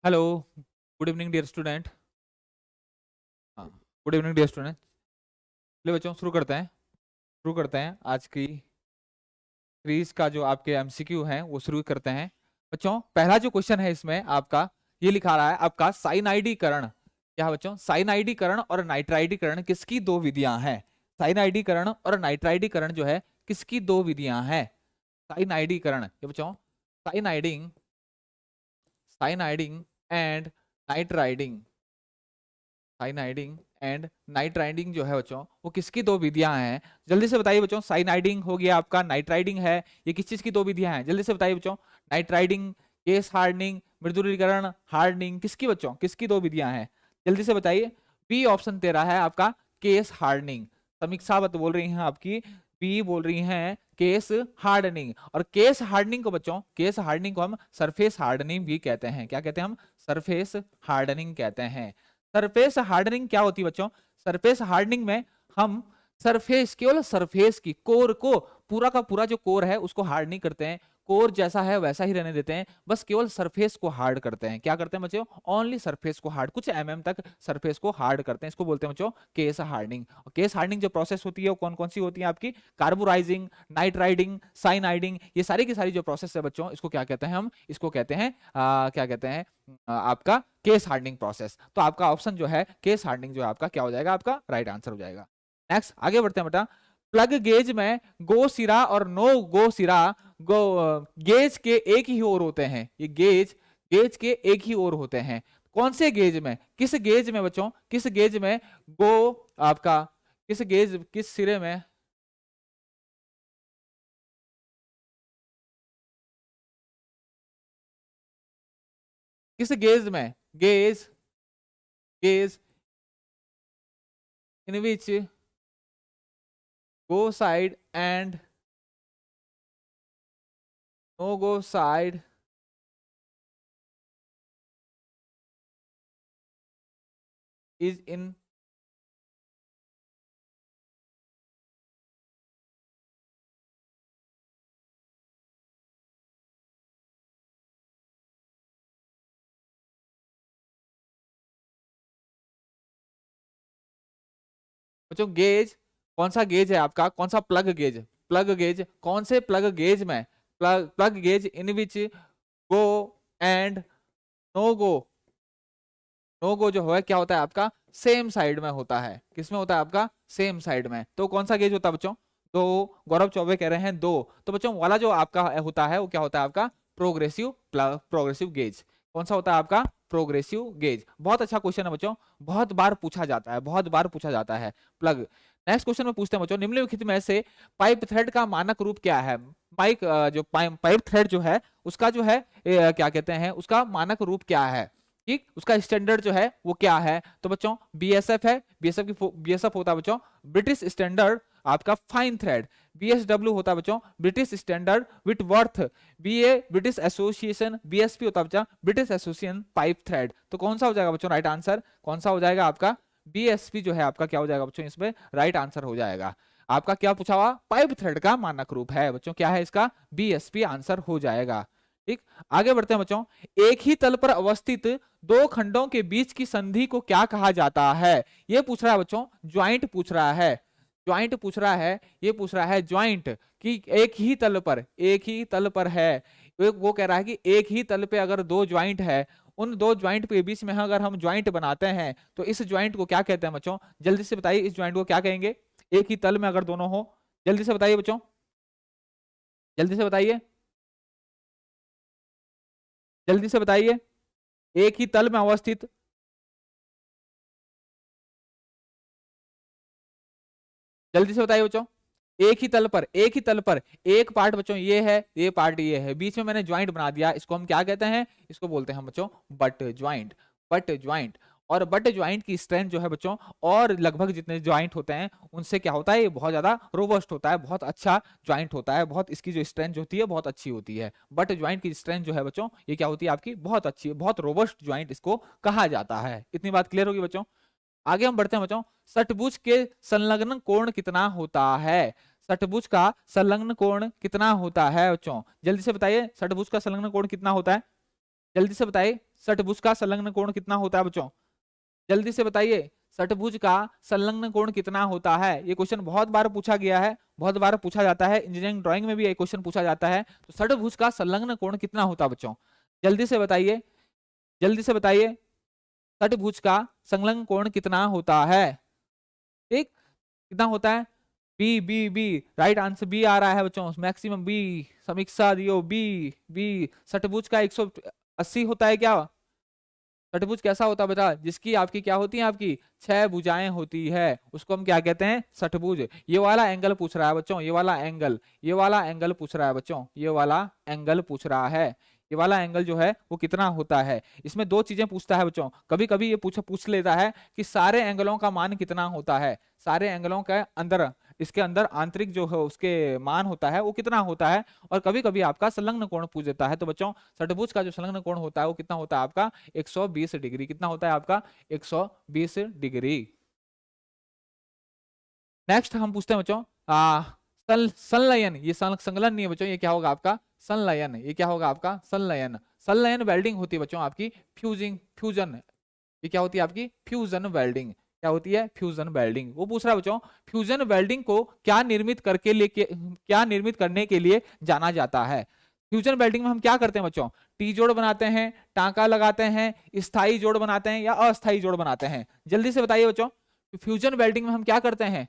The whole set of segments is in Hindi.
Hello, good evening dear student. हाँ, गुड इवनिंग डियर स्टूडेंट। चलिए बच्चों शुरू करते हैं आज की सीरीज का जो आपके एमसीक्यू हैं वो शुरू करते हैं। बच्चों पहला जो क्वेश्चन है इसमें आपका ये लिखा रहा है आपका साइनाइडीकरण। क्या है बच्चों? साइनाइडीकरण और नाइट्राइडीकरण किसकी दो विधियां हैं? साइनाइडीकरण और नाइट्राइडीकरण जो है किसकी दो विधियां हैं? साइनाइडीकरण ये बच्चों cyaniding cyaniding and nitriding cyaniding and nitriding जो है बच्चों वो किसकी दो विधियां हैं? जल्दी से बताइए बच्चों। साइनाइडिंग हो गया आपका, नाइट्राइडिंग है, ये किस चीज की दो विधियां हैं? जल्दी से बताइए बच्चों। नाइट्राइडिंग, केस हार्डनिंग, मृदुलीकरण, हार्डनिंग, किसकी बच्चों किसकी दो विधियां हैं? जल्दी से बताइए। बी ऑप्शन दे रहा है आपका केस हार्डनिंग। समीक्षा बत बोल रही हैं आपकी, बी बोल रही हैं केस हार्डनिंग। और केस हार्डनिंग को बच्चों, केस हार्डनिंग को हम सरफेस हार्डनिंग भी कहते हैं। क्या कहते हैं हम? सरफेस हार्डनिंग कहते हैं। सरफेस हार्डनिंग क्या होती है बच्चों? सरफेस हार्डनिंग में हम सरफेस, केवल सरफेस की कोर को, पूरा का पूरा जो कोर है उसको हार्ड नहीं करते हैं, कोर जैसा है वैसा ही रहने देते हैं, बस केवल सरफेस को हार्ड करते हैं। क्या करते हैं बच्चों? ओनली सरफेस को हार्ड, कुछ तक सरफेस को हार्ड करते हैं। इसको बोलते हैं बच्चों केस हार्डनिंग। और केस हार्डनिंग जो प्रोसेस होती है वो कौन कौन सी होती है आपकी? कार्बोराइजिंग, नाइट्राइडिंग, साइनाइडिंग, ये सारी की सारी जो प्रोसेस है बच्चों इसको क्या कहते हैं हम? इसको कहते हैं क्या कहते हैं आपका केस हार्डनिंग प्रोसेस। तो आपका ऑप्शन जो है केस हार्डनिंग जो है आपका क्या हो जाएगा? आपका राइट आंसर हो जाएगा। नेक्स्ट आगे बढ़ते हैं बेटा। प्लग गेज में गो सिरा और नो गो सिरा गो गेज के एक ही ओर होते हैं। ये गेज गेज के एक ही ओर होते हैं। कौन से गेज में? किस गेज में बच्चों? किस गेज में गो आपका, किस गेज, किस सिरे में? किस गेज में? Gauge gauge in which go side and no go side is in. बच्चों गेज, कौन सा गेज है आपका? कौन सा प्लग गेज? प्लग गेज, कौन से प्लग गेज में? Plug gauge in which go and no go, no go जो है क्या होता है आपका? सेम साइड में होता है। किसमें होता है आपका? सेम साइड में। तो कौन सा गेज होता है बच्चों? दो। गौरव चौबे कह रहे हैं दो। तो बच्चों वाला जो आपका होता है वो क्या होता है आपका? Progressive progressive gauge. कौन सा होता है आपका? Progressive gauge. बहुत अच्छा क्वेश्चन है बच्चों, बहुत बार पूछा जाता है, बहुत बार पूछा जाता है प्लग। नेक्स्ट क्वेश्चन में पूछते हैं बच्चों, निम्नलिखित में से पाइप थ्रेड का मानक रूप क्या है? पाइप जो पाइप थ्रेड जो है उसका जो है क्या कहते हैं, उसका मानक रूप क्या है? ठीक, उसका स्टैंडर्ड जो है वो क्या है? तो बच्चों बीएसएफ है, बीएसएफ होता है बच्चों ब्रिटिश स्टैंडर्ड आपका फाइन थ्रेड। बीएसडब्ल्यू होता है बच्चों British standard with worth. BA British association, BSP होता है बच्चा ब्रिटिश एसोसिएशन पाइप थ्रेड। तो कौन सा हो जाएगा बच्चों राइट आंसर? कौन सा हो जाएगा आपका? बीएसपी जो है आपका क्या हो जाएगा बच्चों? इसमें राइट आंसर हो जाएगा। आपका क्या पूछा हुआ? पाइप थ्रेड का मानक रूप है बच्चों, क्या है इसका? बीएसपी आंसर हो जाएगा। ठीक, आगे बढ़ते हैं बच्चों। एक ही तल पर अवस्थित दो खंडों के बीच की संधि को क्या कहा जाता है? ये पूछ रहा है बच्चों, ज्वाइंट पूछ रहा है, ज्वाइंट पूछ रहा है, ये पूछ रहा है ज्वाइंट कि एक ही तल पर, एक ही तल पर है। वो कह रहा है कि एक ही तल पे अगर दो ज्वाइंट है, उन दो ज्वाइंट के बीच में अगर हम ज्वाइंट बनाते हैं तो इस ज्वाइंट को क्या कहते हैं बच्चों? जल्दी से बताइए, इस ज्वाइंट को क्या कहेंगे? एक ही तल में अगर दोनों हो, जल्दी से बताइए बच्चों, जल्दी से बताइए, जल्दी से बताइए। एक ही तल में अवस्थित, जल्दी से बताइए बच्चों। एक ही तल पर, एक ही तल पर एक पार्ट बच्चों ये है, ये पार्ट ये है, बीच में मैंने ज्वाइंट बना दिया, इसको हम क्या कहते हैं? इसको बोलते हैं बच्चों बट ज्वाइंट। But joint. और बट ज्वाइंट की स्ट्रेंथ जो है बच्चों, और लगभग जितने ज्वाइंट होते हैं उनसे क्या होता है? ये बहुत ज्यादा रोबस्ट होता है, बहुत अच्छा ज्वाइंट होता है, बहुत इसकी जो स्ट्रेंथ होती है बहुत अच्छी होती है। बट ज्वाइंट की स्ट्रेंथ जो है बच्चों ये क्या होती है आपकी? बहुत अच्छी है, बहुत रोबस्ट ज्वाइंट इसको कहा जाता है। इतनी बात क्लियर होगी बच्चों। आगे हम बढ़ते हैं बच्चों। षटभुज के संलग्न कोण कितना होता है? षटभुज का संलग्न कोण कितना होता है बच्चों? जल्दी से बताइए, षटभुज का संलग्न कोण कितना होता है? जल्दी से बताइए, षटभुज का संलग्न कोण कितना होता है बच्चों? जल्दी से बताइए, षटभुज का संलग्न कोण कितना होता है? ये क्वेश्चन बहुत बार पूछा गया है, बहुत बार पूछा जाता है, इंजीनियरिंग ड्राइंग में भी ये क्वेश्चन पूछा जाता है। तो षटभुज का संलग्न कोण कितना होता है बच्चों? जल्दी से बताइए, जल्दी से बताइए, षटभुज का संलग्न कोण कितना होता है? ठीक, कितना होता है? B B B, right answer B आ रहा है बच्चों, मैक्सिमम बी। समीक्षा दियो बी बी। षटभुज का 180 होता है क्या? षटभुज कैसा होता है बेटा? जिसकी आपकी क्या होती है, आपकी 6 भुजाएं होती है, उसको हम क्या कहते हैं? षटभुज। ये वाला एंगल पूछ रहा है बच्चों, ये वाला एंगल, ये वाला एंगल पूछ रहा है बच्चों, ये वाला एंगल पूछ रहा है। ये वाला एंगल जो है वो कितना होता है? इसमें दो चीजें पूछता है बच्चों, कभी कभी ये पूछ लेता है कि सारे एंगलों का मान कितना होता है, सारे एंगलों के अंदर, इसके अंदर आंतरिक जो है उसके मान होता है वो कितना होता है। और कभी कभी आपका संलग्न कोण पूछ देता है। तो बच्चों षटभुज का जो संलग्न कोण होता है वो कितना होता है आपका? 120 डिग्री। कितना होता है आपका? 120 डिग्री। नेक्स्ट हम पूछते हैं बच्चों संलयन। ये संलयन नहीं है बच्चों, ये क्या होगा आपका? संलयन। ये क्या होगा आपका? संलयन। संलयन वेल्डिंग होती है बच्चों आपकी फ्यूजन। ये क्या होती है आपकी? Fusion welding. क्या होती है? Fusion welding. वो पूछ रहा है बच्चों, फ्यूजन वेल्डिंग को क्या निर्मित करने के लिए जाना जाता है? फ्यूजन वेल्डिंग में हम क्या करते हैं बच्चों? टी जोड़ बनाते हैं, टांका लगाते हैं, स्थायी जोड़ बनाते हैं या अस्थायी जोड़ बनाते हैं? जल्दी से बताइए बच्चों, फ्यूजन वेल्डिंग में हम क्या करते हैं?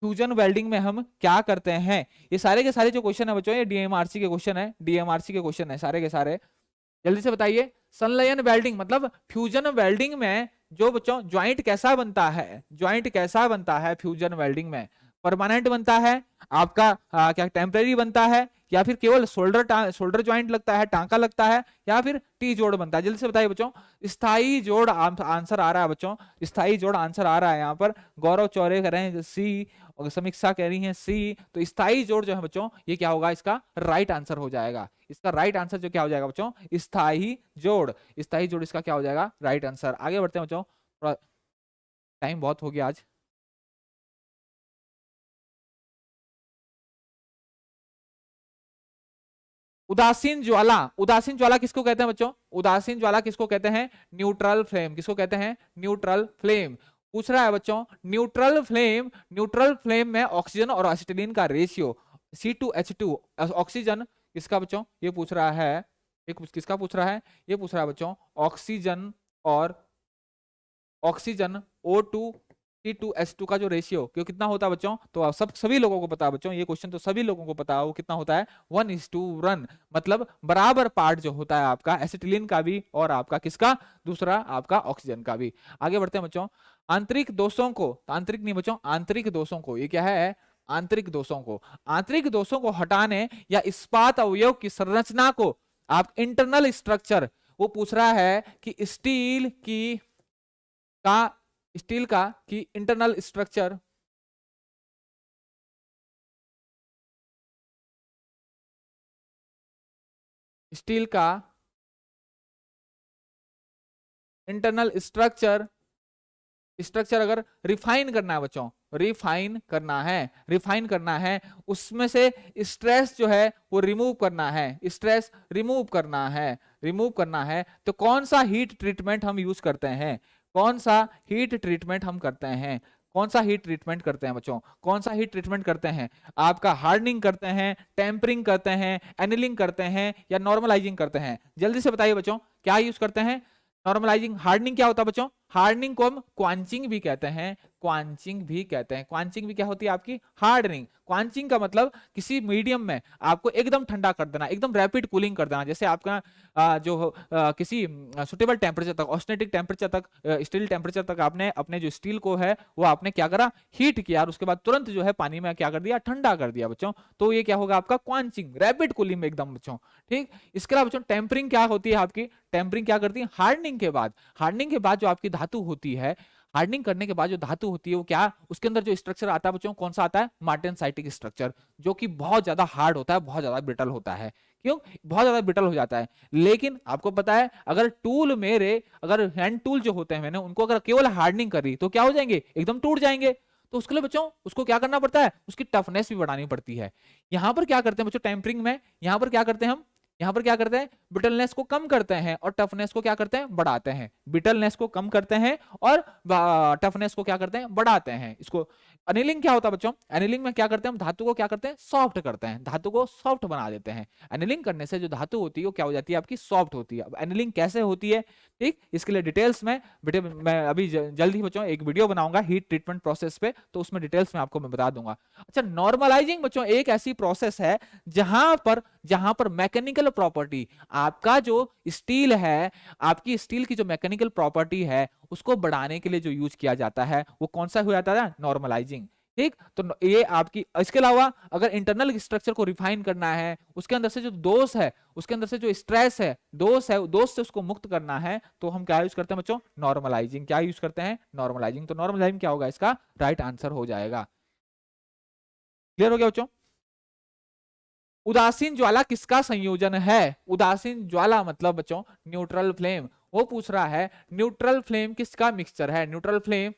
फ्यूजन वेल्डिंग में हम क्या करते हैं? ये सारे के सारे जो क्वेश्चन है बच्चों, ये डीएमआरसी के क्वेश्चन है, डीएमआरसी के क्वेश्चन है सारे के सारे। जल्दी से बताइए, संलयन वेल्डिंग मतलब फ्यूजन वेल्डिंग में जो बच्चों ज्वाइंट कैसा बनता है? ज्वाइंट कैसा बनता है फ्यूजन वेल्डिंग में? परमानेंट बनता है आपका, क्या टेम्परेरी बनता है, या फिर केवल शोल्डर ज्वाइंट लगता है, टांका लगता है, या फिर टी जोड़ बनता है? जल्दी से बताइए बच्चों। स्थायी जोड़ आंसर आ रहा है बच्चों, स्थायी जोड़ आंसर आ रहा है यहाँ पर। गौरव चौरे कह रहे हैं सी, और समीक्षा कह रही है सी। तो स्थायी जोड़ जो है बच्चों, ये क्या होगा? इसका राइट आंसर हो जाएगा। इसका राइट आंसर जो क्या हो जाएगा बच्चों? स्थायी जोड़। स्थायी जोड़ इसका क्या हो जाएगा? Right answer. आगे बढ़ते हैं बच्चों, थोड़ा टाइम बहुत हो गया आज। उदासीन ज्वाला। उदासीन ज्वाला किसको कहते हैं बच्चों? उदासीन ज्वाला किसको कहते हैं? Neutral flame. किसको कहते हैं? Neutral flame. पूछ रहा है बच्चों, न्यूट्रल फ्लेम में ऑक्सीजन और एसिटिलीन का रेशियो C2H2, ऑक्सीजन किसका बच्चों? ये पूछ रहा है। किसका पूछ रहा है? ये पूछ रहा है बच्चों ऑक्सीजन और ऑक्सीजन O2 C2H2 का जो रेशियो क्यों कितना होता है बच्चों? तो आप सभी लोगों को पता है बच्चों, ये क्वेश्चन तो सभी लोगों को पता है, वो कितना होता है? 1:1, मतलब बराबर पार्ट जो होता है आपका एसिटिलीन का भी और आपका किसका? दूसरा आपका ऑक्सीजन का भी। आगे बढ़ते हैं बच्चों, आंतरिक दोषों को, आंतरिक नहीं बच्चों, आंतरिक दोषों को, ये क्या है? आंतरिक दोषों को हटाने या इस्पात अवयव की संरचना को आप इंटरनल स्ट्रक्चर, वो पूछ रहा है कि स्टील का की इंटरनल स्ट्रक्चर, स्टील का इंटरनल स्ट्रक्चर अगर रिफाइन करना है बच्चों, रिफाइन करना है, उसमें से स्ट्रेस जो है वो रिमूव करना है, स्ट्रेस रिमूव करना है, तो कौन सा हीट ट्रीटमेंट हम यूज करते हैं? कौन सा हीट ट्रीटमेंट हम करते हैं? कौन सा हीट ट्रीटमेंट करते हैं बच्चों? कौन सा हीट ट्रीटमेंट करते हैं? आपका हार्डनिंग करते हैं, टेम्परिंग करते हैं, एनिलिंग करते हैं, या नॉर्मलाइजिंग करते हैं? जल्दी से बताइए बच्चों, क्या यूज करते हैं? नॉर्मलाइजिंग। हार्डनिंग क्या होता है बच्चों? हार्डनिंग को हम क्वांचिंग भी कहते हैं, क्वांचिंग भी क्या होती है आपकी? हार्डनिंग। क्वांचिंग का मतलब किसी मीडियम में आपको एकदम ठंडा कर देना, एकदम रैपिड कूलिंग कर देना। जैसे आपका किसी सुटेबल टेम्परेचर तक, ऑस्टेटिक टेम्परेचर तक, स्टील टेम्परेचर तक आपने अपने जो स्टील को है वो आपने क्या करा? हीट किया, और उसके बाद तुरंत जो है पानी में क्या कर दिया? ठंडा कर दिया बच्चों। तो ये क्या होगा आपका? क्वांचिंग, रैपिड कूलिंग एकदम बच्चों। ठीक, इसके अलावा बच्चों टेम्परिंग क्या होती है आपकी? टेम्परिंग क्या करती है? हार्डनिंग के बाद जो आपकी धातु होती है, हार्डनिंग करने के बाद जो धातु होती है वो क्या, उसके अंदर जो स्ट्रक्चर आता है बच्चों, कौन सा आता है? मार्टेनसाइटिक स्ट्रक्चर, जो कि बहुत ज्यादा हार्ड होता है, बहुत ज्यादा ब्रिटल होता है। क्यों? बहुत ज्यादा ब्रिटल हो जाता है। लेकिन आपको पता है, अगर हैंड टूल जो होते हैं मैंने उनको अगर केवल हार्डनिंग करी तो क्या हो जाएंगे? एकदम टूट जाएंगे। तो उसके लिए बच्चों उसको क्या करना पड़ता है? उसकी टफनेस भी बढ़ानी पड़ती है। यहां पर क्या करते हैं बच्चों टेम्परिंग में? यहां पर क्या करते हैं हम? यहाँ पर क्या करते हैं, ब्रिटलनेस को कम करते हैं और टफनेस को क्या करते हैं, बढ़ाते हैं। ब्रिटलनेस को कम करते हैं और टफनेस को क्या करते हैं, बढ़ाते हैं। इसको एनिलिंग क्या होता है बच्चों, एनिलिंग में क्या करते हैं हम, धातु को क्या करते हैं, सॉफ्ट करते हैं, धातु को सॉफ्ट बना देते हैं। एनिलिंग करने से जो धातु होती है वो क्या हो जाती है आपकी, सॉफ्ट होती है। अब एनिलिंग कैसे होती है, ठीक, इसके लिए डिटेल्स में बेटे मैं अभी जल्द ही बच्चों एक वीडियो बनाऊंगा हीट ट्रीटमेंट प्रोसेस पे, तो उसमें डिटेल्स में आपको मैं बता दूंगा। अच्छा, नॉर्मलाइजिंग बच्चों एक ऐसी प्रोसेस है जहां पर मैकेनिकल प्रॉपर्टी, आपका जो स्टील है, आपकी स्टील की जो मैकेनिकल प्रॉपर्टी है उसको बढ़ाने के लिए जो यूज किया जाता है वो कौन सा हो जाता है, नॉर्मलाइजिंग। ठीक, तो ये आपकी, इसके अलावा अगर इंटरनल स्ट्रक्चर को रिफाइन करना है, उसके अंदर से जो दोष है, उसके अंदर से जो स्ट्रेस है, दोष है, दोष से उसको मुक्त करना है, तो हम क्या यूज करते हैं बच्चों, नॉर्मलाइजिंग। क्या यूज करते हैं, नॉर्मलाइजिंग। तो नॉर्मलाइजिंग क्या होगा, इसका राइट आंसर हो जाएगा। क्लियर हो गया बच्चों। उदासीन ज्वाला किसका संयोजन है, उदासीन ज्वाला मतलब बच्चों न्यूट्रल फ्लेम। वो पूछ रहा है न्यूट्रल फ्लेम किसका मिक्सचर है, न्यूट्रल फ्लेम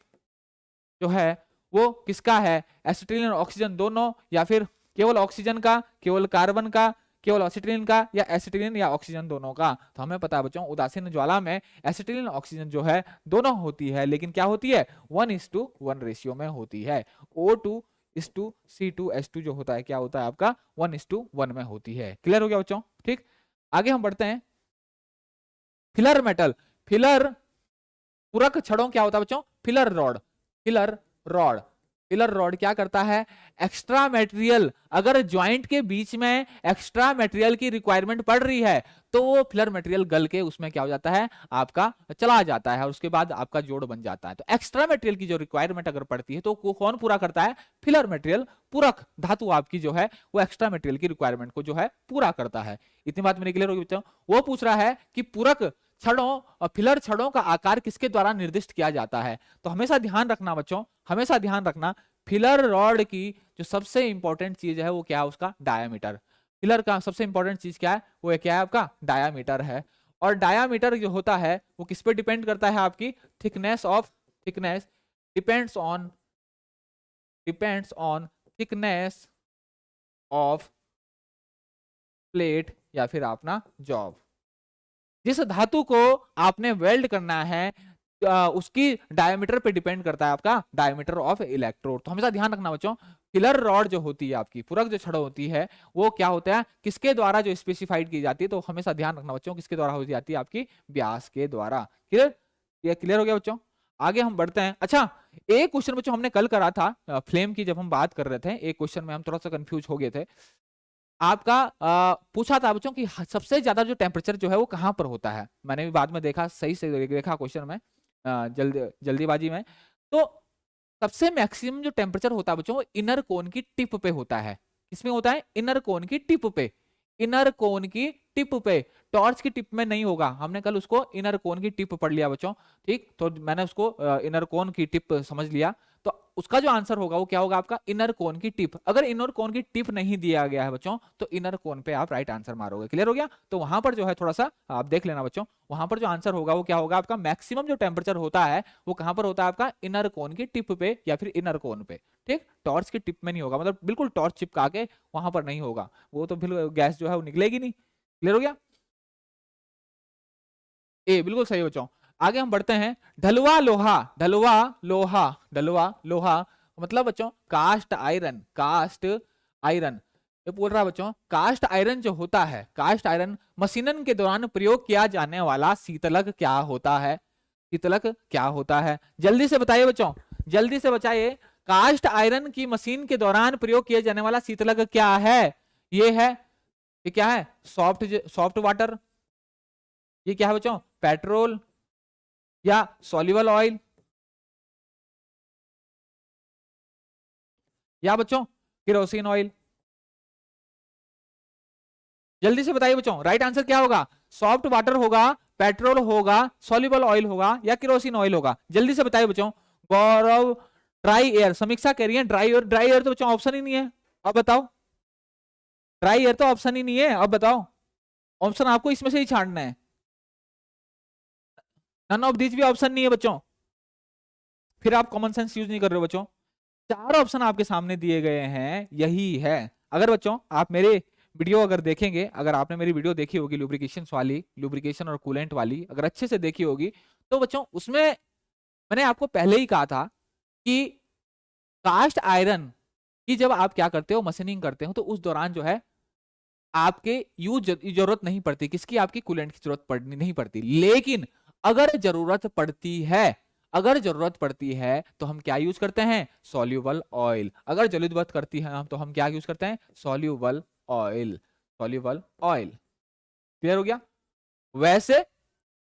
जो है वो किसका है, एसिटिलीन और ऑक्सीजन दोनों, या फिर केवल ऑक्सीजन का, केवल कार्बन का, केवल एसिटिलीन का, या एसिटिलीन या ऑक्सीजन दोनों का। तो हमें पता है बच्चों उदासीन ज्वाला में एसिटिलीन ऑक्सीजन जो है दोनों होती है, लेकिन क्या होती है, 1:1 रेशियो में होती है। O2:C2H2 जो होता है क्या होता है आपका, 1:1 में होती है। क्लियर हो गया बच्चों। ठीक, आगे हम बढ़ते हैं। फिलर मेटल, फिलर पूरक छड़ों क्या होता है बच्चों, filler rod, filler rod, filler rod क्या करता है, एक्स्ट्रा मटेरियल, अगर ज्वाइंट के बीच में एक्स्ट्रा मटेरियल की रिक्वायरमेंट पड़ रही है तो वो फिलर मटेरियल गल के उसमें क्या हो जाता है आपका, चला जाता है और उसके बाद आपका जोड़ बन जाता है। तो एक्स्ट्रा मटेरियल की जो रिक्वायरमेंट अगर पड़ती है तो कौन पूरा करता है, फिलर मटेरियल, पूरक धातु आपकी जो है वो एक्स्ट्रा मटेरियल की रिक्वायरमेंट को जो है पूरा करता है। इतनी बात मेरी क्लियर होगी बच्चों। वो पूछ रहा है कि पूरक छड़ों और फिलर छड़ों का आकार किसके द्वारा निर्दिष्ट किया जाता है। तो हमेशा ध्यान रखना बच्चों, हमेशा ध्यान रखना, फिलर रॉड की जो सबसे इंपॉर्टेंट चीज है वो क्या है, उसका डायामीटर। फिलर का सबसे इंपॉर्टेंट चीज क्या है, वो क्या है आपका, डायामीटर है। और डायामीटर जो होता है वो किस पे डिपेंड करता है, आपकी thickness of, thickness depends on thickness of plate या फिर अपना जॉब। जिस धातु को आपने वेल्ड करना है उसकी डायमीटर पे डिपेंड करता है आपका डायमीटर ऑफ इलेक्ट्रोड। तो हमेशा ध्यान रखना बच्चों, फिलर रॉड जो होती है आपकी, पूरक जो छड़ होती है वो क्या होता है, किसके द्वारा जो स्पेसिफाइड की जाती है। तो हमेशा ध्यान रखना बच्चों, किसके द्वारा हो जाती है, आपकी व्यास के द्वारा। क्लियर, ये क्लियर हो गया बच्चों। आगे हम बढ़ते हैं। अच्छा, एक क्वेश्चन बच्चों हमने कल करा था फ्लेम की, जब हम बात कर रहे थे एक क्वेश्चन में हम थोड़ा सा कंफ्यूज हो गए थे। आपका पूछा था बच्चों कि सबसे ज्यादा जो टेम्परेचर जो है वो कहां पर होता है। मैंने भी बाद में देखा, सही से देखा क्वेश्चन में जल्दीबाजी में। तो सबसे मैक्सिमम जो टेम्परेचर होता है बच्चों वो इनर कोन की टिप पे होता है। किसमें होता है, इनर कोन की टिप पे, इनर कोन की टिप पे, टॉर्च की टिप में नहीं होगा। हमने कल उसको इनर कोन की टिप पढ़ लिया बच्चों। ठीक, तो मैंने उसको इनर कोन की टिप समझ लिया, तो उसका जो आंसर होगा वो क्या होगा आपका, इनर कोन की टिप। अगर इनर कोन की टिप नहीं दिया गया है बच्चों तो इनर कोन पे आप राइट आंसर मारोगे। क्लियर हो गया। तो वहां पर जो है थोड़ा सा आप देख लेना बच्चों, वहां पर जो आंसर होगा वो क्या होगा आपका, मैक्सिमम जो टेम्परेचर होता है वो कहां पर होता है आपका, इनर कोन की टिप पे या फिर इनर कोन पे। ठीक, टॉर्च की टिप में नहीं होगा, मतलब बिल्कुल टॉर्च चिपका के वहां पर नहीं होगा, वो तो फिर गैस जो है वो निकलेगी नहीं। क्लियर हो गया, ए बिल्कुल सही बच्चों। आगे हम बढ़ते हैं। ढलुआ लोहा, ढलुआ लोहा, ढलुआ लोहा मतलब बच्चों कास्ट आयरन, कास्ट आयरन। ये बोल रहा है बच्चों कास्ट आयरन जो होता है, कास्ट आयरन मशीनन के दौरान प्रयोग किया जाने वाला शीतलक क्या होता है, शीतलक क्या होता है, जल्दी से बताइए बच्चों, जल्दी से बताइए। कास्ट आयरन की मशीन के दौरान प्रयोग किया जाने वाला शीतलक क्या है, ये है, ये क्या है, सॉफ्ट वाटर, ये क्या है बच्चों, पेट्रोल या सॉल्युबल ऑयल, या बच्चों केरोसिन ऑयल। जल्दी से बताइए बच्चों राइट आंसर क्या होगा, सॉफ्ट वाटर होगा, पेट्रोल होगा, सॉल्युबल ऑयल होगा या केरोसिन ऑयल होगा। जल्दी से बताइए बच्चों। गौरव ड्राई एयर, समीक्षा कह रही है ड्राई एयर, ड्राई एयर तो बच्चों ऑप्शन ही नहीं है। अब बताओ, ड्राई एयर तो ऑप्शन ही नहीं है, अब बताओ ऑप्शन आपको इसमें से ही छांटना है। नन ऑफ दिस भी ऑप्शन नहीं है बच्चों, फिर आप कॉमन सेंस यूज नहीं कर रहे हो बच्चों। चार ऑप्शन आपके सामने दिए गए हैं, यही है। अगर बच्चों आप मेरे वीडियो अगर देखेंगे, अगर आपने मेरी वीडियो देखी होगी लुब्रिकेशन वाली, लुब्रिकेशन और कूलेंट वाली, अगर अच्छे से देखी होगी तो बच्चों उसमें मैंने आपको पहले ही कहा था कि कास्ट आयरन की जब आप क्या करते हो, मशीनिंग करते हो, तो उस दौरान जो है आपके जरूरत नहीं पड़ती, किसकी, आपकी कूलेंट की जरूरत पड़नी नहीं पड़ती। लेकिन अगर जरूरत पड़ती है, अगर जरूरत पड़ती है तो हम क्या यूज करते हैं, सॉल्यूबल ऑयल। अगर जरूरत करती है हम तो हम क्या यूज करते हैं, soluble oil, soluble oil. Clear हो गया। वैसे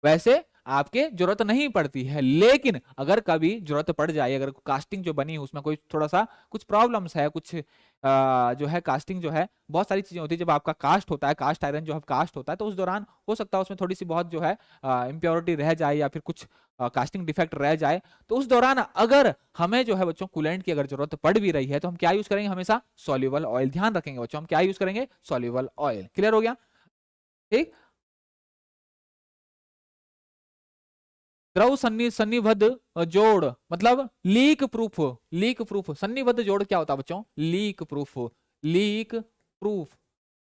वैसे आपके जरूरत नहीं पड़ती है, लेकिन अगर कभी जरूरत पड़ जाए, अगर कास्टिंग जो बनी है उसमें कोई थोड़ा सा कुछ प्रॉब्लम्स है, कुछ जो है कास्टिंग जो है, बहुत सारी चीजें होती है जब आपका कास्ट होता है, कास्ट आयरन जो कास्ट होता है, तो उस दौरान हो सकता है उसमें थोड़ी सी बहुत जो है इम्प्योरिटी रह जाए या फिर कुछ कास्टिंग डिफेक्ट रह जाए। तो उस दौरान अगर हमें जो है बच्चों कूलेंट की अगर जरूरत पड़ भी रही है तो हम क्या यूज करेंगे, हमेशा सॉल्यूबल ऑयल। ध्यान रखेंगे बच्चों, हम क्या यूज करेंगे, सॉल्यूबल ऑयल। क्लियर हो गया। ठीक। द्रव सन्निबद्ध जोड़ मतलब लीक प्रूफ, लीक प्रूफ। सन्निबद्ध जोड़ क्या होता है बच्चों, leak proof, leak proof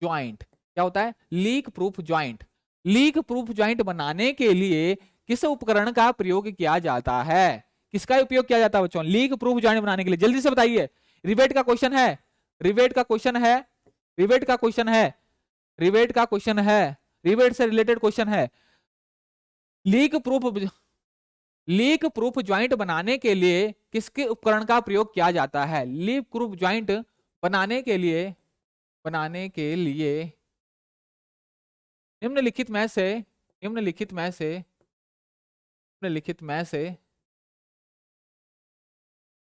joint. क्या होता है, leak proof joint. Leak proof joint बनाने के लिए किस उपकरण का प्रयोग किया जाता है, किसका उपयोग किया जाता है बच्चों, लीक प्रूफ ज्वाइंट बनाने के लिए? जल्दी से बताइए। रिवेट का क्वेश्चन है, रिवेट का क्वेश्चन है, रिवेट का क्वेश्चन है, रिवेट का क्वेश्चन है, रिवेट से रिलेटेड क्वेश्चन है। Leak proof, leak proof joint बनाने के लिए किसके उपकरण का प्रयोग किया जाता है? लीक प्रूफ ज्वाइंट बनाने के लिए, बनाने के लिए निम्नलिखित में से, निम्नलिखित में से, निम्नलिखित में से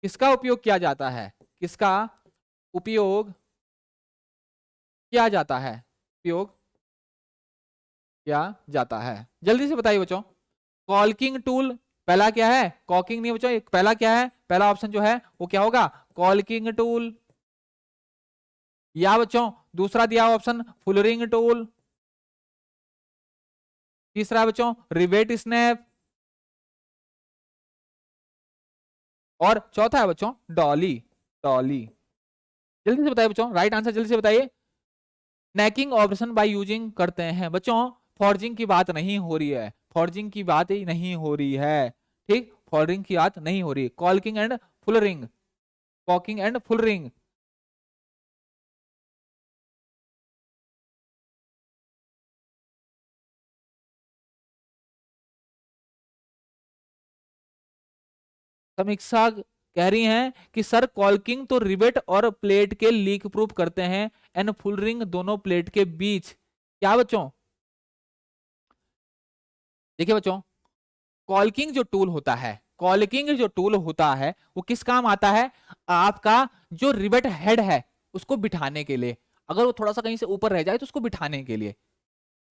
किसका उपयोग किया जाता है, किसका उपयोग किया जाता है, उपयोग किया जाता है? जल्दी से बताइए बच्चों। कॉल्किंग टूल पहला क्या है, कॉकिंग नहीं बच्चों, पहला क्या है, पहला ऑप्शन जो है वो क्या होगा, कॉल्किंग टूल। या बच्चों दूसरा दिया ऑप्शन फुलरिंग टूल। तीसरा बच्चों रिवेट स्नैप। और चौथा है बच्चों डॉली, डॉली। जल्दी से बताइए बच्चों, राइट आंसर जल्दी से बताइए। नेकिंग ऑपरेशन बाय यूजिंग करते हैं बच्चों, फॉर्जिंग की बात नहीं हो रही है, फॉर्जिंग की बात ही नहीं हो रही है। ठीक, फॉर्जिंग की बात नहीं हो रही है। कॉल्किंग एंड फुलरिंग, कॉकिंग एंड फुलरिंग। समीक्षा कह रही हैं कि सर कॉल्किंग तो रिवेट और प्लेट के लीक प्रूफ करते हैं एंड फुलरिंग दोनों प्लेट के बीच। क्या बच्चों, देखिए बच्चों, कॉल्किंग जो टूल होता है, कॉल्किंग जो टूल होता है वो किस काम आता है, आपका जो रिवेट हेड है उसको बिठाने के लिए, अगर वो थोड़ा सा कहीं से ऊपर रह जाए तो उसको बिठाने के लिए,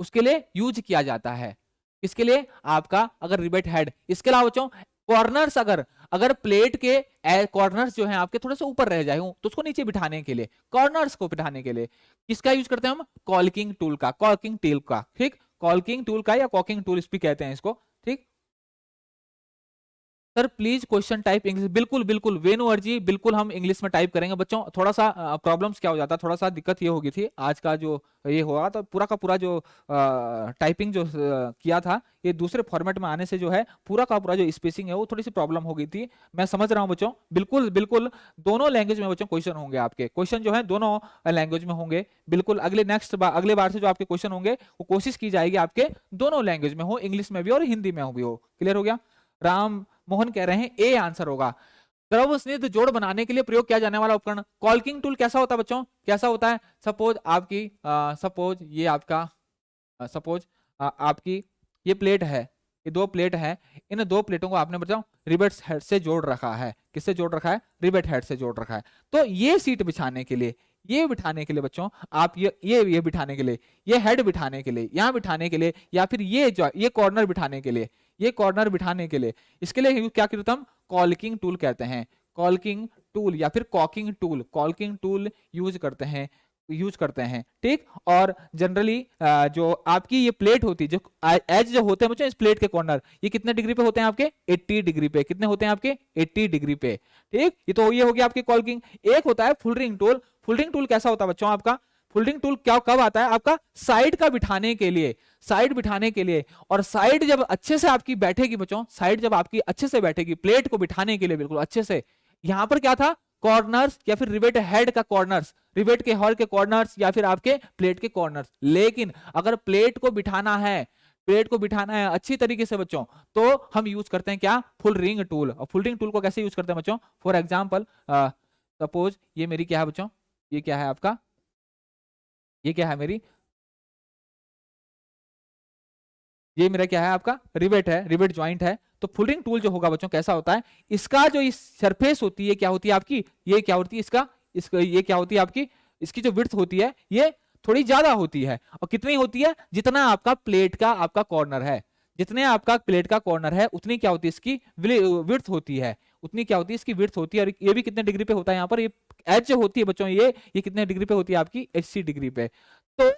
उसके लिए यूज किया जाता है। इसके लिए आपका अगर रिवेट हेड, इसके अलावा बच्चों कॉर्नर्स, अगर अगर प्लेट के कॉर्नर्स जो हैं आपके थोड़े से ऊपर रह जाए तो उसको नीचे बिठाने के लिए, कॉर्नर्स को बिठाने के लिए किसका यूज करते हैं हम, कॉल्किंग टूल का, कॉल्किंग टूल का। ठीक, कॉल्किंग टूल का या कॉकिंग टूल भी कहते हैं इसको। ठीक, sir please question type English, बिल्कुल बिल्कुल वेणु जी, बिल्कुल हम इंग्लिश में टाइप करेंगे बच्चों। थोड़ा सा प्रॉब्लम्स क्या हो जाता है, थोड़ा सा दिक्कत ये हो गई थी आज का जो ये हुआ, तो पूरा का पूरा जो टाइपिंग जो किया था ये दूसरे फॉर्मेट में आने से जो है पूरा का पूरा जो स्पेसिंग है वो थोड़ी सी प्रॉब्लम हो गई थी। मैं समझ रहा हूँ बच्चों, बिल्कुल बिल्कुल दोनों लैंग्वेज में बच्चों क्वेश्चन होंगे आपके, क्वेश्चन जो है दोनों लैंग्वेज में होंगे। बिल्कुल अगले नेक्स्ट बार, अगले बार से जो आपके क्वेश्चन होंगे वो कोशिश की जाएगी आपके दोनों लैंग्वेज में हो, इंग्लिश में भी और हिंदी में भी हो। क्लियर हो गया। राम मोहन कह रहे हैं ए आंसर होगा। द्रव स्निग्ध जोड़ बनाने के लिए प्रयोग किया जाने वाला उपकरण, कॉल्किंग टूल कैसा होता है बच्चों, कैसा होता है, सपोज आपकी सपोज ये आपका सपोज आपकी ये प्लेट है, ये दो प्लेट है, इन दो प्लेटों को आपने बताओ रिवेट हेड से जोड़ रखा है, किससे जोड़ रखा है, रिवेट हेड से जोड़ रखा है। तो ये सीट बिछाने के लिए, ये बिठाने के लिए बच्चों, आप ये बिठाने के लिए, ये हेड बिठाने के लिए, यहाँ बिठाने के लिए, या फिर ये कॉर्नर बिठाने के लिए, ये कॉर्नर बिठाने के लिए, इसके लिए क्या करते हैं हम, कॉल्किंग टूल कहते हैं, कॉल्किंग टूल या फिर कॉकिंग टूल, कॉल्किंग टूल यूज करते हैं, यूज करते हैं। ठीक, और जनरली जो आपकी ये प्लेट होती है, जो एज जो होते हैं बच्चों इस प्लेट के कॉर्नर, ये कितने डिग्री पे होते हैं आपके, 80 डिग्री पे। कितने होते हैं आपके, 80 डिग्री पे। ठीक, ये तो ये हो गया आपकी कॉल्किंग। एक होता है फुलरिंग टूल। फुलरिंग टूल कैसा होता है बच्चों आपका, फोल्डिंग टूल क्या कब आता है? आपका साइड का बिठाने के लिए, साइड बिठाने के लिए। और साइड जब अच्छे से आपकी बैठेगी बच्चों, साइड जब आपकी अच्छे से बैठेगी प्लेट को बिठाने के लिए बिल्कुल अच्छे से, यहां पर क्या था? कॉर्नर्स या फिर रिवेट हेड का कॉर्नर्स, रिवेट के हॉल के कॉर्नर्स या फिर आपके प्लेट के कॉर्नर्स। लेकिन अगर प्लेट को बिठाना है, प्लेट को बिठाना है अच्छी तरीके से बच्चों, तो हम यूज करते हैं क्या? Full ring tool. और फुल रिंग टूल को कैसे यूज करते हैं बच्चों? फॉर एग्जाम्पल सपोज ये मेरी क्या है बच्चों? ये क्या है आपका? ये क्या है मेरी? ये मेरा क्या है आपका? रिवेट है, रिवेट ज्वाइंट है। तो फुल रिंग टूल जो होगा बच्चों कैसा होता है? इसका जो इस सरफेस होती है क्या होती है आपकी? ये क्या होती है इसका ये क्या होती है आपकी? इसकी जो विड्थ होती है ये थोड़ी ज्यादा होती है। और कितनी होती है? जितना आपका प्लेट का आपका कॉर्नर है, जितने आपका प्लेट का कॉर्नर है उतनी क्या होती है इसकी विड्थ होती है, उतनी क्या होती है इसकी विड्थ होती है। और ये भी कितने डिग्री पे होता है? यहाँ पर ये एज जो होती है बच्चों, ये कितने डिग्री पे होती है आपकी? 80 डिग्री पे। तो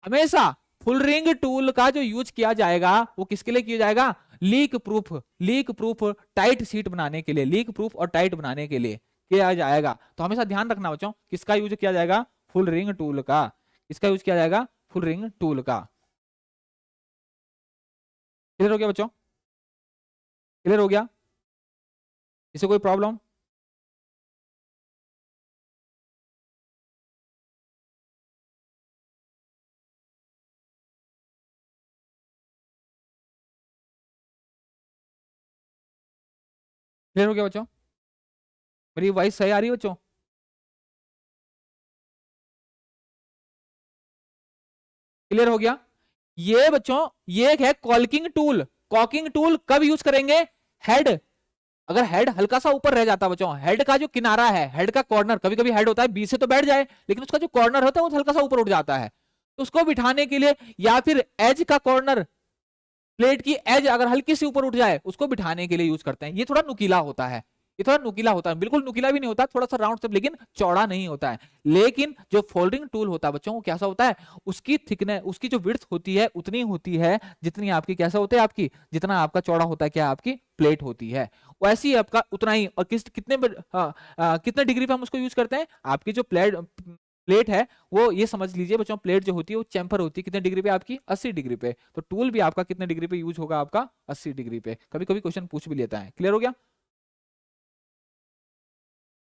हमेशा फुल रिंग टूल का जो यूज किया जाएगा वो किसके लिए किया जाएगा? लीक प्रूफ टाइट सीट बनाने के लिए, लीक प्रूफ और टाइट बनाने के लिए किया जाएगा। तो हमेशा ध्यान रखना बच्चों, किसका यूज किया जाएगा? फुल रिंग टूल का। इसका यूज किया जाएगा फुल रिंग टूल का। क्लियर हो गया बच्चों? क्लियर हो गया? इसे कोई प्रॉब्लम? क्लियर हो गया बच्चों? मेरी वॉइस सही आ रही है बच्चों? क्लियर हो गया? ये बच्चों ये है कॉल्किंग टूल। कॉकिंग टूल कब यूज करेंगे? हेड, अगर हेड हल्का सा ऊपर रह जाता बच्चों, हेड का जो किनारा है, हेड का कॉर्नर, कभी कभी हेड होता है बी से तो बैठ जाए, लेकिन उसका जो कॉर्नर होता है वो हल्का सा ऊपर उठ जाता है, तो उसको बिठाने के लिए, या फिर एज का कॉर्नर, प्लेट की एज अगर हल्की सी ऊपर उठ जाए उसको बिठाने के लिए यूज करते हैं। ये थोड़ा नुकीला होता है, ये थोड़ा नुकीला होता है, बिल्कुल नुकीला भी नहीं होता, थोड़ा सा राउंड शेप, लेकिन चौड़ा नहीं होता है। लेकिन जो फोल्डिंग टूल होता है बच्चों वो कैसा होता है? उसकी थिकनेस, उसकी जो विड्थ होती है उतनी होती है जितनी आपकी कैसा होता है आपकी, जितना आपका चौड़ा होता है क्या आपकी प्लेट होती है, वैसे ही आपका उतना ही। और कितने डिग्री पे हम उसको यूज करते हैं? आपकी जो प्लेट है वो, ये समझ लीजिए बच्चों, प्लेट जो होती है वो चैम्फर होती है कितने डिग्री पे आपकी? 80 डिग्री पे। तो टूल भी आपका कितने डिग्री पे यूज होगा? आपका 80 डिग्री पे। कभी कभी क्वेश्चन पूछ भी लेता है। क्लियर हो गया?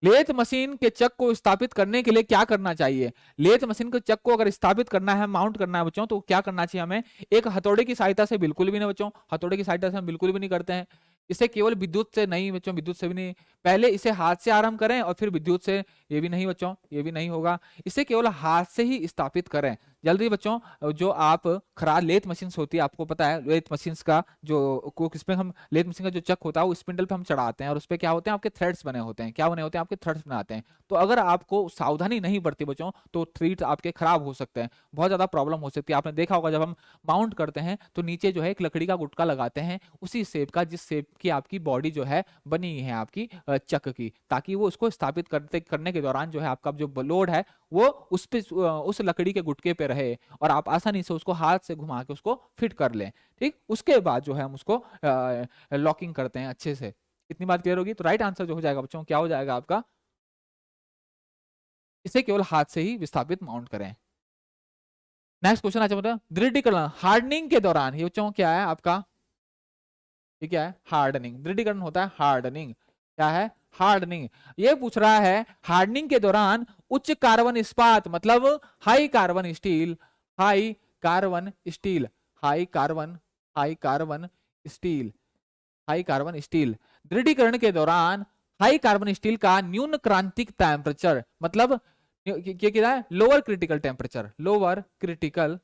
लेथ मशीन के चक को स्थापित करने के लिए क्या करना चाहिए? लेथ मशीन के चक को अगर स्थापित करना है, माउंट करना है बच्चों, तो क्या करना चाहिए हमें? एक हथौड़े की सहायता से बिल्कुल भी नहीं बच्चों, हथौड़े की सहायता से हम बिल्कुल भी नहीं करते हैं। इसे केवल विद्युत से नहीं बच्चों, विद्युत से भी नहीं, पहले इसे हाथ से आरंभ करें और फिर विद्युत से, ये भी नहीं बच्चों, ये भी नहीं होगा। इसे केवल हाथ से ही स्थापित करें जल्दी बच्चों। जो आप खराद लेथ मशीन होती है, आपको पता है लेथ मशीन का जो इसमें हम लेथ मशीन का जो चक होता है वो स्पिंडल पे हम चढ़ाते हैं और उस पे क्या होते हैं? आपके थ्रेड्स बने होते हैं। क्या बने होते हैं? आपके थ्रेड्स बनाते हैं। तो अगर आपको सावधानी नहीं बरती बच्चों तो थ्रेड्स आपके खराब हो सकते हैं, बहुत ज्यादा प्रॉब्लम हो सकती है। आपने देखा होगा जब हम माउंट करते हैं तो नीचे जो है एक लकड़ी का गुटका लगाते हैं, उसी शेप का जिस शेप की आपकी बॉडी जो है बनी है आपकी चक की, ताकि वो उसको स्थापित करने के दौरान जो है आपका जो लोड है वो उस लकड़ी के गुटके पे रहे और आप आसानी से उसको हाथ से घुमा के उसको फिट कर लें। ठीक, उसके बाद जो है हम उसको लॉकिंग करते हैं अच्छे से। इतनी बात क्लियर होगी? तो राइट आंसर जो हो जाएगा बच्चों क्या हो जाएगा आपका? इसे केवल हाथ से ही विस्थापित माउंट करें। नेक्स्ट क्वेश्चन आ जाता है दृढ़ीकरण। हार्डनिंग के दौरान ये बच्चों क्या है आपका? ये क्या है? हार्डनिंग। दृढ़ीकरण होता है हार्डनिंग। क्या है? हार्डनिंग। ये पूछ रहा है हार्डनिंग के दौरान उच्च कार्बन इस्पात मतलब high carbon steel, high carbon steel, high carbon high carbon steel, high carbon steel, दृढ़ीकरण के दौरान हाई कार्बन स्टील का न्यून क्रांतिक टेम्परेचर मतलब क्या क्या है? Lower critical temperature, lower critical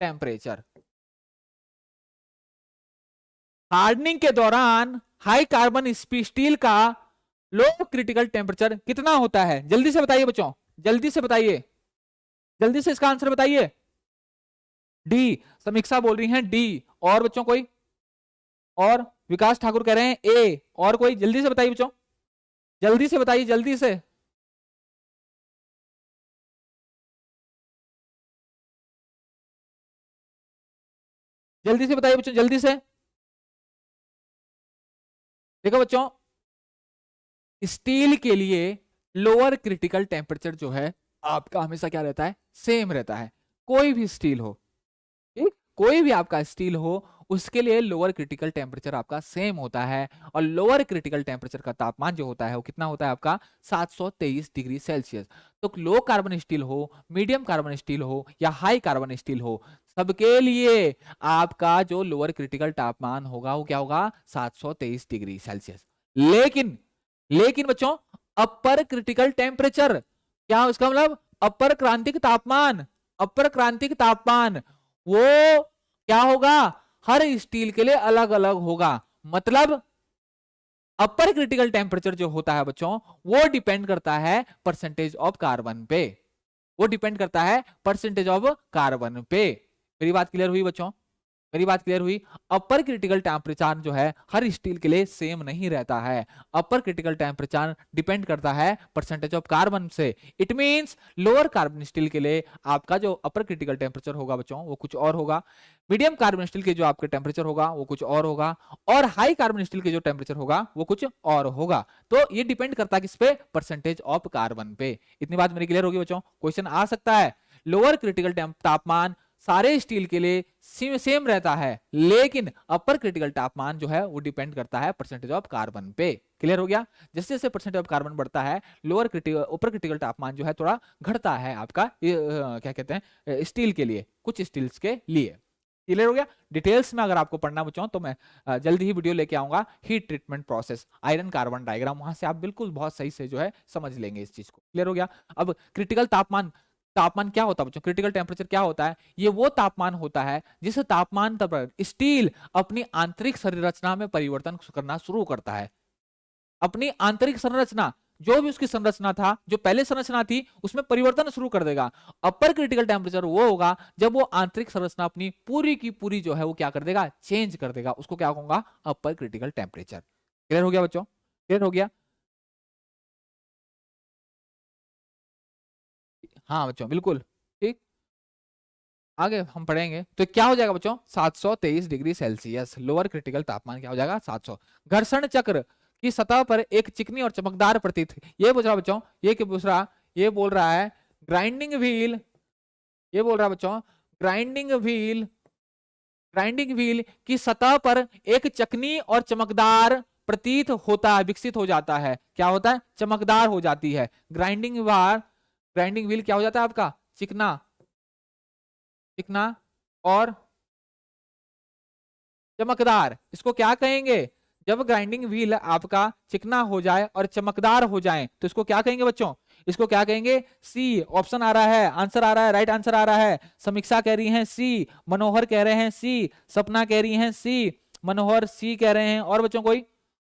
temperature. Hardening के दौरान हाई कार्बन स्टील का लो क्रिटिकल टेम्परेचर कितना होता है? जल्दी से बताइए बच्चों, जल्दी से बताइए, जल्दी से इसका आंसर बताइए। डी, समीक्षा बोल रही हैं डी। और बच्चों कोई? और विकास ठाकुर कह रहे हैं ए। और कोई? जल्दी से बताइए बच्चों, जल्दी से बताइए, जल्दी से। जल्दी से बताइए बच्चों, जल्दी से। देखो बच्चों, स्टील के लिए लोअर क्रिटिकल टेम्परेचर जो है आपका हमेशा क्या रहता है, सेम रहता है। कोई भी स्टील हो, ठीक, कोई भी आपका स्टील हो, उसके लिए लोअर क्रिटिकल टेम्परेचर आपका सेम होता है। और लोअर क्रिटिकल टेम्परेचर का तापमान जो होता है वो कितना होता है आपका 723 डिग्री सेल्सियस। तो लो कार्बन स्टील हो, मीडियम कार्बन स्टील हो या हाई कार्बन स्टील हो, सबके लिए आपका जो लोअर क्रिटिकल तापमान होगा वो क्या होगा 723 डिग्री सेल्सियस। लेकिन लेकिन बच्चों अपर क्रिटिकल टेम्परेचर क्या, उसका मतलब अपर क्रांतिक तापमान, अपर क्रांतिक तापमान वो क्या होगा, हर स्टील के लिए अलग अलग होगा। मतलब अपर क्रिटिकल टेम्परेचर जो होता है बच्चों वो डिपेंड करता है परसेंटेज ऑफ कार्बन पे, वो डिपेंड करता है परसेंटेज ऑफ कार्बन पे। मेरी बात क्लियर हुई बच्चों, मेरी बात क्लियर हुई। अपर क्रिटिकल टेम्परेचर जो है हर स्टील के लिए सेम नहीं रहता है, अपर क्रिटिकल टेम्परेचर डिपेंड करता है परसेंटेज ऑफ कार्बन से। It means lower carbon steel के लिए आपका जो अपर क्रिटिकल टेम्परेचर होगा बच्चों वो कुछ और होगा, मीडियम कार्बन स्टील के जो आपके टेम्परेचर होगा वो कुछ और होगा, और हाई कार्बन स्टील के जो टेम्परेचर होगा वो कुछ और होगा। तो ये डिपेंड करता है किस पे, परसेंटेज ऑफ कार्बन पे। इतनी बात मेरी क्लियर होगी बच्चों। क्वेश्चन आ सकता है लोअर क्रिटिकल तापमान सारे स्टील के लिए सेम रहता है, लेकिन अपर क्रिटिकल तापमान जो है वो डिपेंड करता है परसेंटेज ऑफ कार्बन पे। क्लियर हो गया। जैसे जैसे परसेंटेज ऑफ कार्बन बढ़ता है लोअर क्रिटिकल अपर क्रिटिकल तापमान जो है थोड़ा घटता है आपका क्या कहते हैं स्टील के लिए, कुछ स्टील्स के लिए। क्लियर हो गया। डिटेल्स में अगर आपको पढ़ना बच्चों तो मैं जल्दी ही वीडियो लेके आऊंगा, heat treatment process, iron carbon diagram, वहां से आप बिल्कुल बहुत सही से जो है समझ लेंगे इस चीज को। क्लियर हो गया। अब क्रिटिकल तापमान, तापमान क्या होता है बच्चों, क्रिटिकल टेम्परेचर क्या होता है, ये वो तापमान होता है जिस तापमान पर स्टील अपनी आंतरिक संरचना में परिवर्तन करना शुरू करता है। अपनी आंतरिक संरचना, जो भी उसकी संरचना था, जो पहले संरचना थी उसमें परिवर्तन शुरू कर देगा। अपर क्रिटिकल टेम्परेचर वो होगा जब वो आंतरिक संरचना अपनी पूरी की पूरी जो है वो क्या कर देगा, चेंज कर देगा। उसको क्या कहूंगा, अपर क्रिटिकल टेम्परेचर। क्लियर हो गया बच्चों, क्लियर हो गया। हाँ बच्चों बिल्कुल ठीक। आगे हम पढ़ेंगे तो क्या हो जाएगा बच्चों 723 डिग्री सेल्सियस लोअर क्रिटिकल तापमान क्या हो जाएगा 700। घर्षण चक्र की सतह पर एक चिकनी और चमकदार प्रतीत, ये पूछ रहा बच्चों, ये क्या पूछ रहा, ये बोल रहा है ग्राइंडिंग व्हील, ये बोल रहा बच्चों ग्राइंडिंग व्हील, ग्राइंडिंग व्हील की सतह पर एक चिकनी और चमकदार प्रतीत होता है, विकसित हो जाता है। क्या होता है, चमकदार हो जाती है। ग्राइंडिंग बार, ग्राइंडिंग व्हील क्या हो जाता है आपका, चिकना, चिकना और चमकदार। इसको क्या कहेंगे, जब ग्राइंडिंग व्हील आपका चिकना हो जाए और चमकदार हो जाए तो इसको क्या कहेंगे बच्चों, इसको क्या कहेंगे, सी। ऑप्शन आ रहा है, आंसर आ रहा है, राइट आंसर आ रहा है। समीक्षा कह रही है सी, मनोहर कह रहे हैं सी, सपना कह रही है सी, मनोहर सी कह रहे हैं, और बच्चों कोई,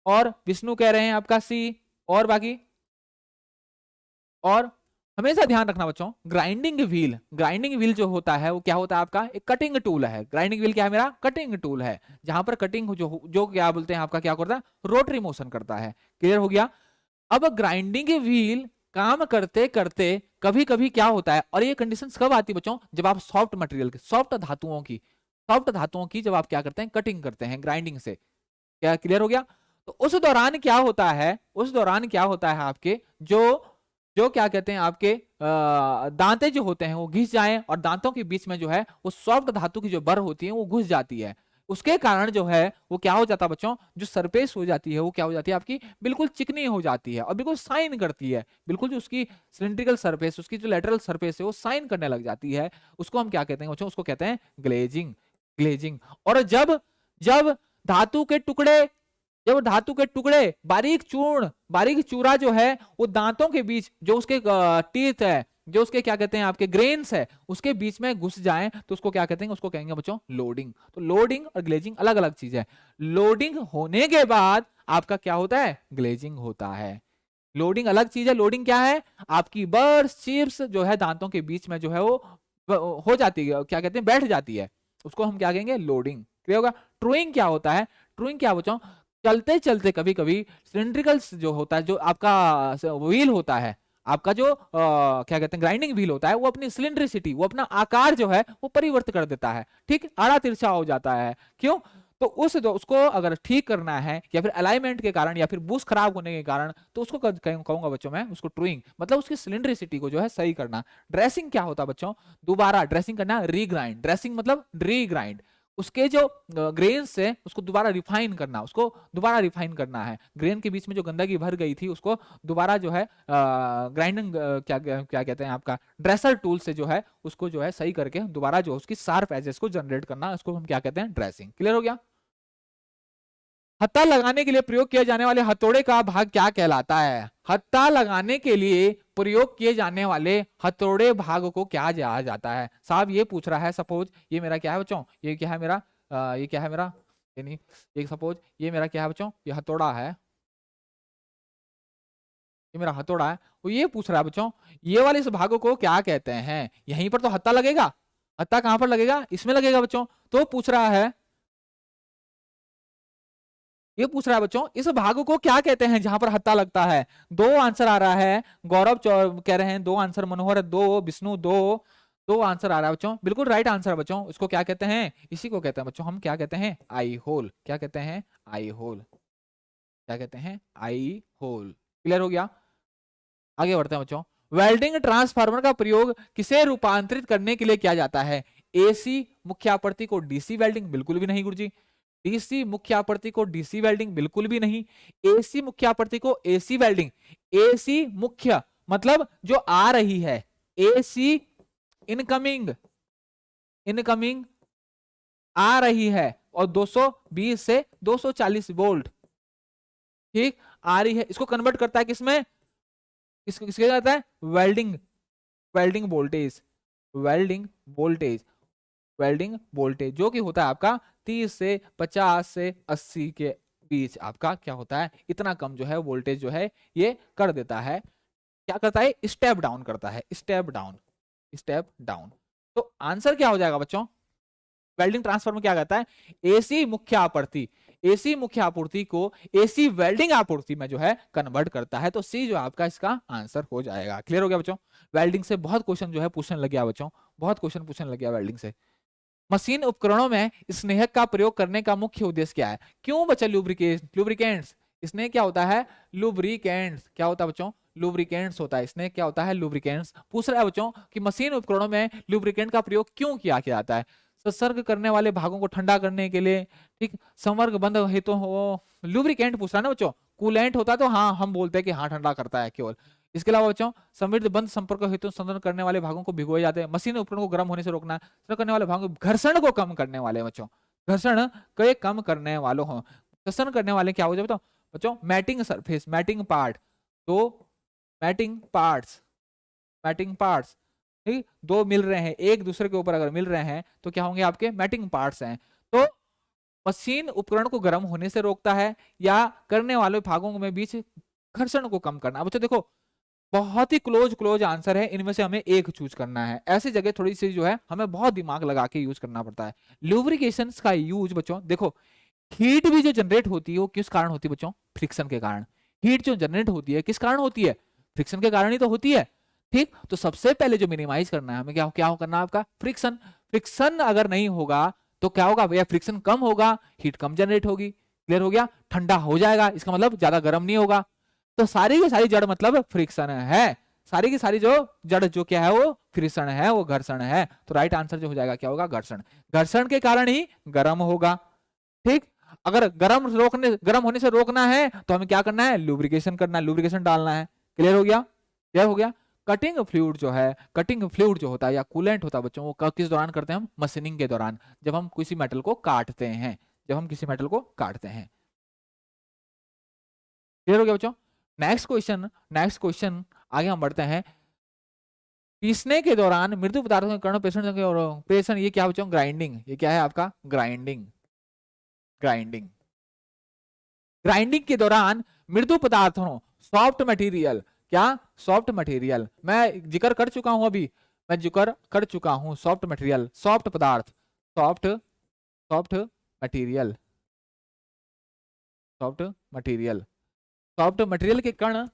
और विष्णु कह रहे हैं आपका सी, और बाकी, और हमेशा ध्यान रखना बच्चों ग्राइंडिंग व्हील, ग्राइंडिंग व्हील जो होता है वो क्या होता है आपका, एक कटिंग टूल है। ग्राइंडिंग व्हील क्या है मेरा, कटिंग टूल है, जहां पर कटिंग जो क्या बोलते हैं आपका क्या करता है, रोटरी मोशन करता है। क्लियर हो गया। अब ग्राइंडिंग व्हील काम करते करते कभी कभी क्या होता है, और ये कंडीशन कब आती है बच्चों, जब आप सॉफ्ट मटेरियल के, सॉफ्ट धातुओं की, सॉफ्ट धातुओं की जब आप क्या करते हैं, कटिंग करते हैं ग्राइंडिंग से। क्या क्लियर हो गया। तो उस दौरान क्या होता है, उस दौरान क्या होता है आपके जो जो क्या कहते हैं आपके दांते जो होते हैं वो घिस जाएं, और दांतों के बीच में जो है वो सॉफ्ट धातु की जो बर होती है वो घुस जाती है। उसके कारण जो है वो क्या हो जाता है बच्चों, जो सरफेस हो जाती है वो क्या हो जाती है आपकी, बिल्कुल चिकनी हो जाती है और बिल्कुल साइन करती है। बिल्कुल जो उसकी सिलिंड्रिकल सरफेस, उसकी जो लेटरल सरफेस है वो साइन करने लग जाती है। उसको हम क्या कहते हैं बच्चों, उसको कहते हैं ग्लेजिंग, ग्लेजिंग। और जब जब धातु के टुकड़े, जब धातु के टुकड़े बारीक चूर्ण, बारीक चूरा जो है वो दांतों के बीच, जो उसके टीथ है, जो उसके क्या कहते हैं आपके ग्रेन्स है, उसके बीच में घुस जाएं तो उसको क्या कहते हैं, उसको कहेंगे बच्चों लोडिंग। तो लोडिंग और ग्लेजिंग अलग अलग चीज है। लोडिंग होने के बाद आपका क्या होता है, ग्लेजिंग होता है। लोडिंग अलग चीज है। लोडिंग क्या है, आपकी बर्स चिप्स जो है दांतों के बीच में जो है वो हो जाती है, क्या कहते हैं, बैठ जाती है, उसको हम क्या कहेंगे, लोडिंग। क्लियर होगा। ट्रूइंग क्या होता है, ट्रूइंग क्या बच्चों, चलते चलते कभी कभी सिलिंड्रिकल जो होता है, जो आपका व्हील होता है, आपका जो क्या कहते हैं ग्राइंडिंग व्हील होता है, वो अपनी सिलिंड्रिसिटी, वो अपना आकार जो है वो परिवर्तित कर देता है। ठीक, आड़ा तिरछा हो जाता है। क्यों, तो उसको अगर ठीक करना है या फिर अलाइनमेंट के कारण या फिर बुश खराब होने के कारण, तो उसको कहूंगा बच्चों मैं उसको ट्रूइंग, मतलब उसकी सिलिंड्रिसिटी को जो है सही करना। ड्रेसिंग क्या होता है बच्चों, दोबारा ड्रेसिंग करना, रीग्राइंड, ड्रेसिंग मतलब रीग्राइंड, उसके जो ग्रेन से उसको दोबारा रिफाइन करना, उसको दोबारा रिफाइन करना है। ग्रेन के बीच में जो गंदगी भर गई थी उसको दोबारा जो है ग्राइंडिंग क्या क्या कहते हैं आपका ड्रेसर टूल से जो है उसको जो है सही करके दोबारा जो उसकी शार्प एजेस को जनरेट करना, उसको हम क्या कहते हैं, ड्रेसिंग। क्लियर हो गया। हत्ता लगाने के लिए प्रयोग किए जाने वाले हथौड़े का भाग क्या कहलाता है? हत्ता लगाने के लिए प्रयोग किए जाने वाले हथौड़े भाग को क्या कहा जाता है? साहब ये पूछ रहा है, सपोज ये मेरा क्या है बच्चों, ये क्या है मेरा ये क्या है मेरा, ये नहीं, एक सपोज ये मेरा क्या है बच्चों, ये हथौड़ा है, ये मेरा हथौड़ा है। वो ये पूछ रहा है बच्चों ये वाले इस भाग को क्या कहते हैं? यहीं पर तो हत्ता लगेगा, हत्ता कहां पर लगेगा, इसमें लगेगा बच्चों। तो पूछ रहा है, ये पूछ रहा है बच्चों इस भाग को क्या कहते हैं जहां पर हत्ता लगता है? दो आंसर आ रहा है, गौरव कह रहे हैं दो आंसर, मनोहर दो, विष्णु दो, दो आंसर आ रहा है बच्चों। बिल्कुल राइट आंसर है बच्चों। इसको क्या कहते हैं? इसी को कहते हैं बच्चों, हम क्या कहते हैं, आई होल। क्या कहते हैं? आई होल। क्या कहते हैं? आई होल। क्लियर हो गया। आगे बढ़ते हैं बच्चों। वेल्डिंग ट्रांसफार्मर का प्रयोग किसे रूपांतरित करने के लिए किया जाता है? एसी मुख्य आपूर्ति को डीसी वेल्डिंग, बिल्कुल भी नहीं गुरुजी। डीसी मुख्य आपूर्ति को डीसी वेल्डिंग, बिल्कुल भी नहीं। एसी मुख्य आपूर्ति को एसी वेल्डिंग, एसी मुख्य मतलब जो आ रही है, एसी इनकमिंग, इनकमिंग आ रही है और 220 से 240 वोल्ट, ठीक आ रही है, इसको कन्वर्ट करता है किसमें, किसके जाता है, welding, welding voltage, welding voltage, welding voltage जो कि होता है आपका 30 से 50 से 80 के बीच आपका क्या होता है, इतना कम जो है वोल्टेज जो है ये कर देता है। क्या करता है? स्टेप डाउन करता है, स्टेप डाउन, स्टेप डाउन। तो आंसर क्या हो जाएगा बच्चों? वेल्डिंग ट्रांसफार्मर क्या कहता है? एसी मुख्य आपूर्ति, एसी मुख्य आपूर्ति को एसी वेल्डिंग आपूर्ति में जो है कन्वर्ट करता है। तो सी जो आपका इसका आंसर हो जाएगा। क्लियर हो गया बच्चों। वेल्डिंग से बहुत क्वेश्चन जो है पूछने लग गया बच्चों, बहुत क्वेश्चन पूछने लग गया वेल्डिंग से। मशीन उपकरणों में स्नेहक का प्रयोग करने का मुख्य उद्देश्य क्या है? क्यों बच्चा लुब्रिकेंट्स, स्नेह क्या होता है? लुब्रिकेंट्स। क्या होता है बच्चों? लुब्रिकेंट्स होता है। स्नेह क्या होता है? लुब्रिकेंट्स। पूछ रहा है बच्चों कि मशीन उपकरणों में लुब्रिकेंट का प्रयोग क्यों किया जाता है? संसर्ग करने वाले भागों को ठंडा करने के लिए, ठीक, संवर्ग बंद हेतु हो, लुब्रिकेंट पूछ रहा है ना बच्चों। कूलेंट होता तो हाँ हम बोलते हैं कि हाँ ठंडा करता है केवल। इसके अलावा बच्चों समृद्ध बंद संपर्क हेतु संतुलन करने वाले भागों को भिगोए जाते हैं। मशीन उपकरण को गर्म होने से रोकना, करने वाले भागों घर्षण को कम करने वाले बच्चों, घर्षण को कम करने वालों हो, घर्षण करने वाले क्या हो जाए बताओ बच्चों? मैटिंग सरफेस, मैटिंग पार्ट, तो मैटिंग पार्ट्स, मैटिंग पार्ट्स, ठीक, दो मिल रहे हैं एक दूसरे के ऊपर अगर मिल रहे हैं तो क्या होंगे? आपके मैटिंग पार्ट्स हैं। तो मशीन उपकरण को गर्म होने से रोकता है या करने वाले भागों में बीच घर्षण को कम करना। बच्चों देखो बहुत ही क्लोज आंसर है, इनमें से हमें एक चूज करना है। ऐसी जगह थोड़ी सी जो है हमें बहुत दिमाग लगा के यूज करना पड़ता है। लुब्रिकेशन का यूज बच्चों देखो, हीट भी जो जनरेट होती है वो किस कारण होती है बच्चों? फ्रिक्शन के कारण। हीट जो जनरेट होती है किस कारण होती है? फ्रिक्शन के कारण ही तो होती है, ठीक। तो सबसे पहले जो मिनिमाइज करना है हमें, क्या क्या करना है आपका? फ्रिक्शन। फ्रिक्शन अगर नहीं होगा तो क्या होगा भैया? फ्रिक्शन कम होगा, हीट कम जनरेट होगी। क्लियर हो गया। ठंडा हो जाएगा, इसका मतलब ज्यादा गर्म नहीं होगा। तो सारी की सारी जड़ मतलब फ्रिक्शन है, सारी की सारी जो जड़ जो क्या है वो फ्रिक्शन है, वो घर्षण है। तो राइट आंसर जो हो जाएगा क्या होगा? घर्षण। घर्षण के कारण ही गर्म होगा, ठीक। अगर गर्म होने से रोकना है तो हमें क्या करना है? लुब्रिकेशन करना है, लुब्रिकेशन डालना है। क्लियर हो गया? क्लियर हो गया। कटिंग फ्लूइड जो है, कटिंग फ्लूइड जो होता है या कूलेंट होता है बच्चों, वो किस दौरान करते हैं हम? मशीनिंग के दौरान, जब हम किसी मेटल को काटते हैं, जब हम किसी मेटल को काटते हैं। क्लियर हो गया बच्चों। नेक्स्ट क्वेश्चन, नेक्स्ट क्वेश्चन आगे हम बढ़ते हैं। पीसने के दौरान मृदु पदार्थों के कण प्रेषण, ये क्या बच्चों? ग्राइंडिंग। ये क्या है आपका? ग्राइंडिंग। ग्राइंडिंग, ग्राइंडिंग के दौरान मृदु पदार्थों, सॉफ्ट मटेरियल, क्या? Soft material. मैं जिक्र कर चुका हूं अभी, मैं जिक्र कर चुका हूं सॉफ्ट मटेरियल, सॉफ्ट पदार्थ, soft, soft material, soft material, soft material के कण,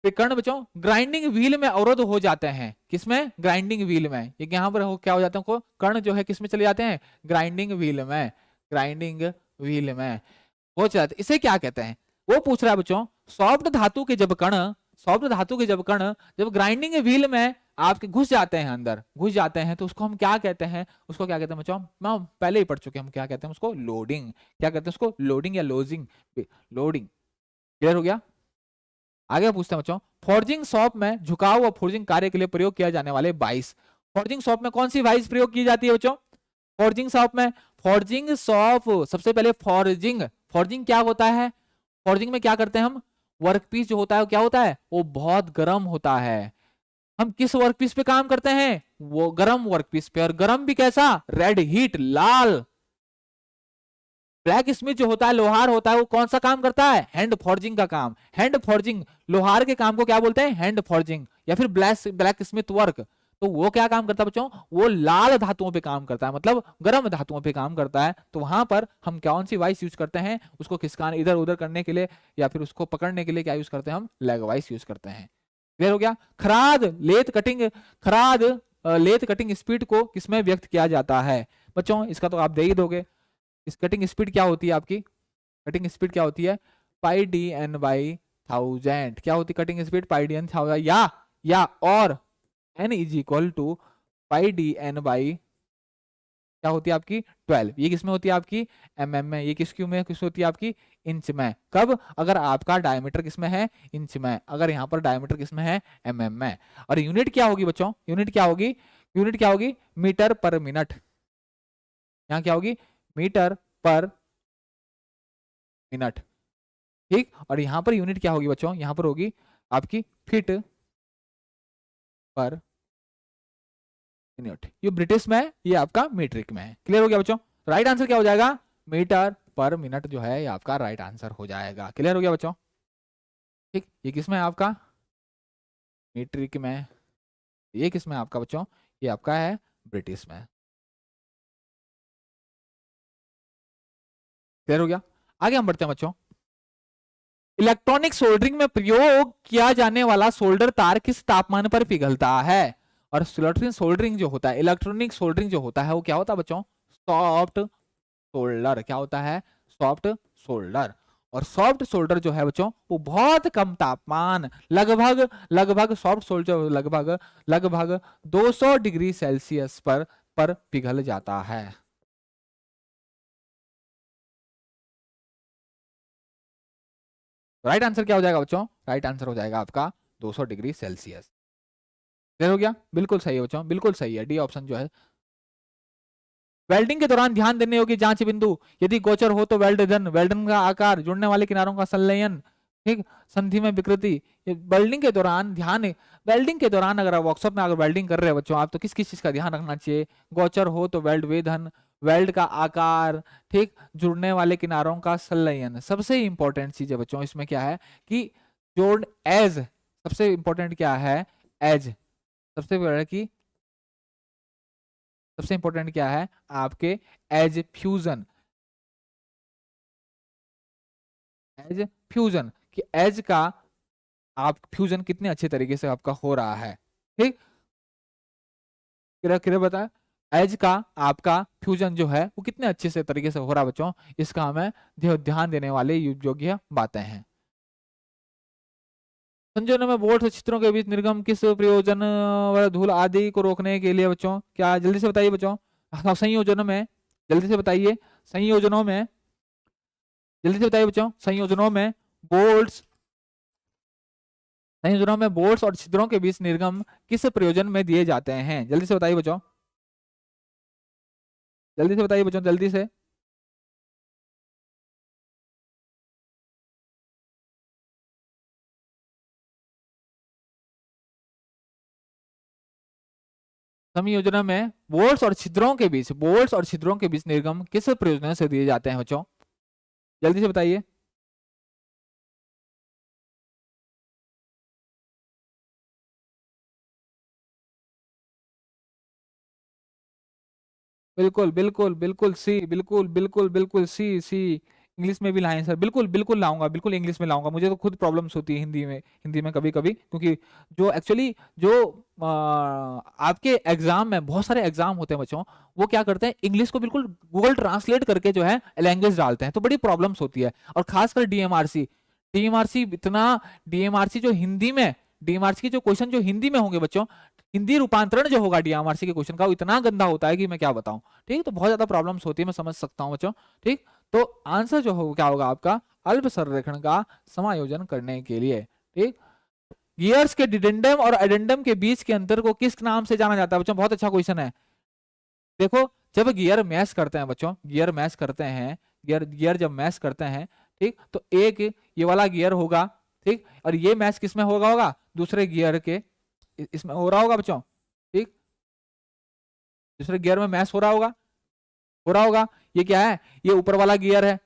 कण बच्चों ग्राइंडिंग व्हील में अवरुद्ध हो जाते हैं। किसमें? ग्राइंडिंग व्हील में। ये यहां पर क्या हो जाते हैं? कण जो है किसमें चले जाते हैं? ग्राइंडिंग व्हील में। ग्राइंडिंग व्हील में वो चलाते, इसे क्या कहते हैं? वो पूछ रहा है बच्चों, सॉफ्ट धातु के जब कण, सॉफ्ट धातु के जब कण जब ग्राइंडिंग व्हील में आपके घुस जाते हैं, अंदर घुस जाते हैं, तो उसको हम क्या कहते हैं? उसको क्या कहते हैं बच्चों? मैं पहले ही पढ़ चुके हैं, हम क्या कहते हैं उसको? लोडिंग। क्या कहते हैं उसको? लोडिंग या लोजिंग, लोडिंग। क्लियर हो गया? आगे पूछते हैं बच्चों, फोर्जिंग शॉप में झुकाव व फोर्जिंग कार्य के लिए प्रयोग किया जाने वाले वाइस। फोर्जिंग शॉप में कौन सी वाइस प्रयोग की जाती है बच्चों? फोर्जिंग शॉप में, फोर्जिंग शॉप, सबसे पहले फोर्जिंग, फोर्जिंग क्या होता है? फोर्जिंग में क्या करते हैं हम? वर्कपीस जो होता है वो क्या होता है? वो बहुत गर्म होता है। हम किस वर्कपीस पे काम करते हैं? वो गर्म वर्कपीस पे, और गर्म भी कैसा? रेड हीट, लाल। ब्लैक स्मिथ जो होता है, लोहार होता है, वो कौन सा काम करता है? हैंड फॉर्जिंग का काम। हैंड फॉर्जिंग, लोहार के काम को क्या बोलते हैं? हैंड फॉर्जिंग, या फिर ब्लैक स्मिथ वर्क। तो वो क्या काम करता है बच्चों? वो लाल धातुओं पे काम करता है, मतलब गर्म धातुओं पे काम करता है। तो वहां पर हम कौन सी वाइस यूज करते हैं? उसको खिसकाने, इधर उधर करने के लिए, या फिर उसको पकड़ने के लिए क्या यूज करते हैं? हम लेग वाइस यूज करते हैं। क्लियर हो गया? खराद लेथ कटिंग, खराद लेथ कटिंग स्पीड को किसमें व्यक्त किया जाता है बच्चों? इसका तो आप दे ही दोगे। इस कटिंग स्पीड क्या होती है आपकी? कटिंग स्पीड क्या होती है? Pi D N by 1000। क्या होती है cutting speed? Pi D N 1000, या और N is equal to pi D N by क्या होती है आपकी? 12। ये किसमें होती है आपकी? एमएम में। ये किस में किस होती है आपकी? इंच में। कब? अगर आपका डायमीटर किसमें है? इंच में। अगर यहाँ पर डायमीटर किसमें है? एमएम में। और यूनिट क्या होगी बच्चों? यूनिट क्या होगी? यूनिट क्या होगी? मीटर पर मिनट। यहाँ क्या होगी? मीटर पर मिनट। ठीक। और यहां पर यूनिट क्या होगी बच्चों? यहां पर होगी आपकी फीट पर मिनट। ये ब्रिटिश में है, ये आपका मीट्रिक में है। क्लियर हो गया बच्चों? राइट आंसर क्या हो जाएगा? मीटर पर मिनट जो है ये आपका राइट आंसर हो जाएगा। क्लियर हो गया बच्चों? ठीक। ये किसमें है आपका? मीट्रिक में। ये किसमें है आपका बच्चों? ये आपका है ब्रिटिश में। क्लियर हो गया? आगे हम बढ़ते हैं बच्चों। इलेक्ट्रॉनिक सोल्डरिंग में प्रयोग किया जाने वाला सोल्डर तार किस तापमान पर पिघलता है? और इलेक्ट्रॉनिक सोल्डरिंग जो होता है, इलेक्ट्रॉनिक सोल्डरिंग जो होता है वो क्या होता है बच्चों? Soft solder. क्या होता है? Soft solder. और सॉफ्ट सोल्डर जो है बच्चों वो बहुत कम तापमान, लगभग लगभग सॉफ्ट सोल्डर लगभग लगभग 200 डिग्री सेल्सियस पर पिघल जाता है। राइट आंसर क्या हो जाएगा बच्चों? राइट आंसर हो जाएगा आपका 200 डिग्री सेल्सियस। क्लियर हो गया? बिल्कुल सही है बच्चों, बिल्कुल सही है, डी ऑप्शन जो है। वेल्डिंग के दौरान ध्यान देने योग्य जांच बिंदु, यदि गोचर हो तो वेल्डन, वेल्डन का आकार, जुड़ने वाले किनारों का संलयन, ठीक, संधि में विकृति। वेल्डिंग के दौरान ध्यान, वेल्डिंग के दौरान अगर आप वर्कशॉप में अगर वेल्डिंग कर रहे हो बच्चों आप, तो किस किस चीज का ध्यान रखना चाहिए? गोचर हो तो वेल्ड वेधन, वेल्ड का आकार, ठीक, जुड़ने वाले किनारों का संलयन। सबसे इंपॉर्टेंट चीज है बच्चों इसमें क्या है कि जोड़ एज, सबसे इंपॉर्टेंट क्या है? एज। सबसे बड़ा की सबसे इंपॉर्टेंट क्या है आपके? Edge fusion. एज फ्यूजन कि एज का आप फ्यूजन कितने अच्छे तरीके से आपका हो रहा है। ठीक। क्लियर क्लियर बताया? एज का आपका फ्यूजन जो है वो कितने अच्छे से तरीके से हो रहा है बच्चों, इसका हमें ध्यान देने वाले योग्य बातें हैं। संयोजन में बोल्ट और छिद्रों के बीच निर्गम किस प्रयोजन व धूल आदि को रोकने के लिए बच्चों? क्या जल्दी से बताइए बच्चों। हाँ, संयोजनों में, जल्दी से बताइए। संयोजनों में, जल्दी से बताइए बच्चों। संयोजनों में बोल्ट्स, संयोजनों में बोल्ट्स और छिद्रों के बीच निर्गम किस प्रयोजन में दिए जाते हैं? जल्दी से बताइए बच्चों, जल्दी से बताइए बच्चों, जल्दी से। संयोजनों में बोल्ट्स और छिद्रों के बीच, बोल्ट्स और छिद्रों के बीच निर्गम किस प्रयोजन से दिए जाते हैं बच्चों? जल्दी से बताइए। बिल्कुल बिल्कुल बिल्कुल सी, बिल्कुल बिल्कुल बिल्कुल सी सी, इंग्लिश में भी लाएं सर, बिल्कुल बिल्कुल लाऊंगा, बिल्कुल इंग्लिश में लाऊंगा। मुझे तो खुद प्रॉब्लम्स होती है हिंदी में कभी कभी, क्योंकि जो एक्चुअली जो आपके एग्जाम में बहुत सारे एग्जाम होते हैं बच्चों, वो क्या करते हैं इंग्लिश को बिल्कुल गूगल ट्रांसलेट करके जो है लैंग्वेज डालते हैं, तो बड़ी प्रॉब्लम्स होती है। और खासकर डीएमआरसी, डीएमआरसी इतना, डीएमआरसी जो हिंदी में, डीएमआरसी के जो क्वेश्चन जो हिंदी में होंगे बच्चों, हिंदी रूपांतरण जो होगा डीएमआरसी के क्वेश्चन का, वो इतना गंदा होता है कि मैं क्या बताऊं। ठीक, तो बहुत ज्यादा प्रॉब्लम्स होती है, मैं समझ सकता हूं बच्चों। ठीक, तो आंसर जो हो क्या होगा आपका, अल्प संरेखण का समायोजन करने के लिए। ठीक, गियर्स के डिडेंडम और एडेंडम के बीच के अंतर को किस नाम से जाना जाता है बच्चों? बहुत अच्छा क्वेश्चन है। देखो, जब गियर मैश करते हैं बच्चों, गियर मैश करते हैं, गियर जब मैश करते हैं, ठीक, तो एक ये वाला गियर होगा, ठीक, और ये मैच किस में होगा दूसरे गियर के इसमें हो रहा होगा बच्चों। ठीक, दूसरे गियर में मैच हो रहा होगा। ये क्या है, ये ऊपर वाला गियर है,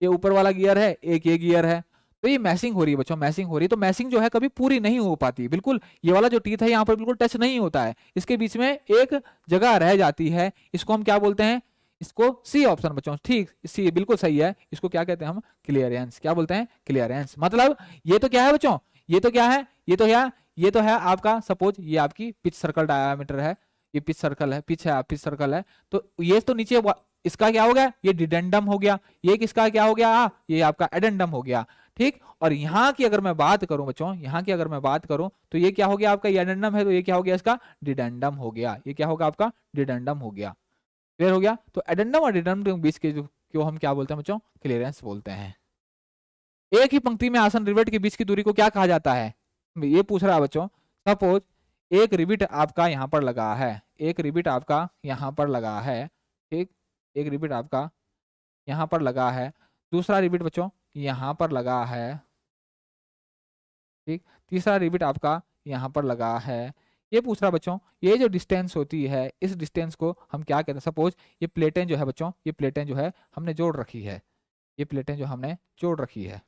ये ऊपर वाला गियर है, एक ये गियर है, तो ये मैसिंग हो रही है बच्चों, मैसिंग हो रही है। तो मैसिंग जो है कभी पूरी नहीं हो पाती, बिल्कुल ये वाला जो टीथ है यहाँ पर बिल्कुल टच नहीं होता है, इसके बीच में एक जगह रह जाती है, इसको हम क्या बोलते हैं, इसको सी ऑप्शन बच्चों। ठीक, सी बिल्कुल सही है, इसको क्या कहते हैं हम, क्लियरेंस। क्या बोलते हैं, क्लियरेंस। मतलब ये तो क्या है बच्चों, ये तो क्या है, ये तो है आपका, सपोज ये आपकी पिच सर्कल डायमीटर है, ये पिच सर्कल है, पिच है, पिच सर्कल है, तो ये तो नीचे इसका क्या हो गया, ये डिडेंडम हो गया, ये किसका क्या हो गया, ये आपका एडेंडम हो गया। ठीक, और यहाँ की अगर मैं बात करूं बच्चों, यहाँ की अगर मैं बात करूं, तो ये क्या हो गया आपका, ये एडेंडम है, तो ये क्या हो गया इसका, डिडेंडम हो गया। ये क्या होगा आपका, डिडेंडम हो गया। क्लियर हो गया। तो एडेंडम और डिडेंडम के बीच के जो हम क्या बोलते हैं बच्चों, क्लियरेंस बोलते हैं। एक ही पंक्ति में आसन रिवेट के बीच की दूरी को क्या कहा जाता है, ये पूछ रहा है बच्चों। सपोज एक रिविट आपका यहाँ पर लगा है, एक रिविट आपका यहाँ पर लगा है, ठीक, एक रिविट आपका यहाँ पर लगा है, दूसरा रिविट बच्चों यहाँ पर लगा है, ठीक, तीसरा रिविट आपका यहाँ पर लगा है। ये पूछ रहा बच्चों, ये जो डिस्टेंस होती है, इस डिस्टेंस को हम क्या कहते हैं। सपोज ये प्लेटें जो है बच्चों, ये प्लेटें जो है हमने जोड़ रखी है, ये प्लेटें जो हमने जोड़ रखी है,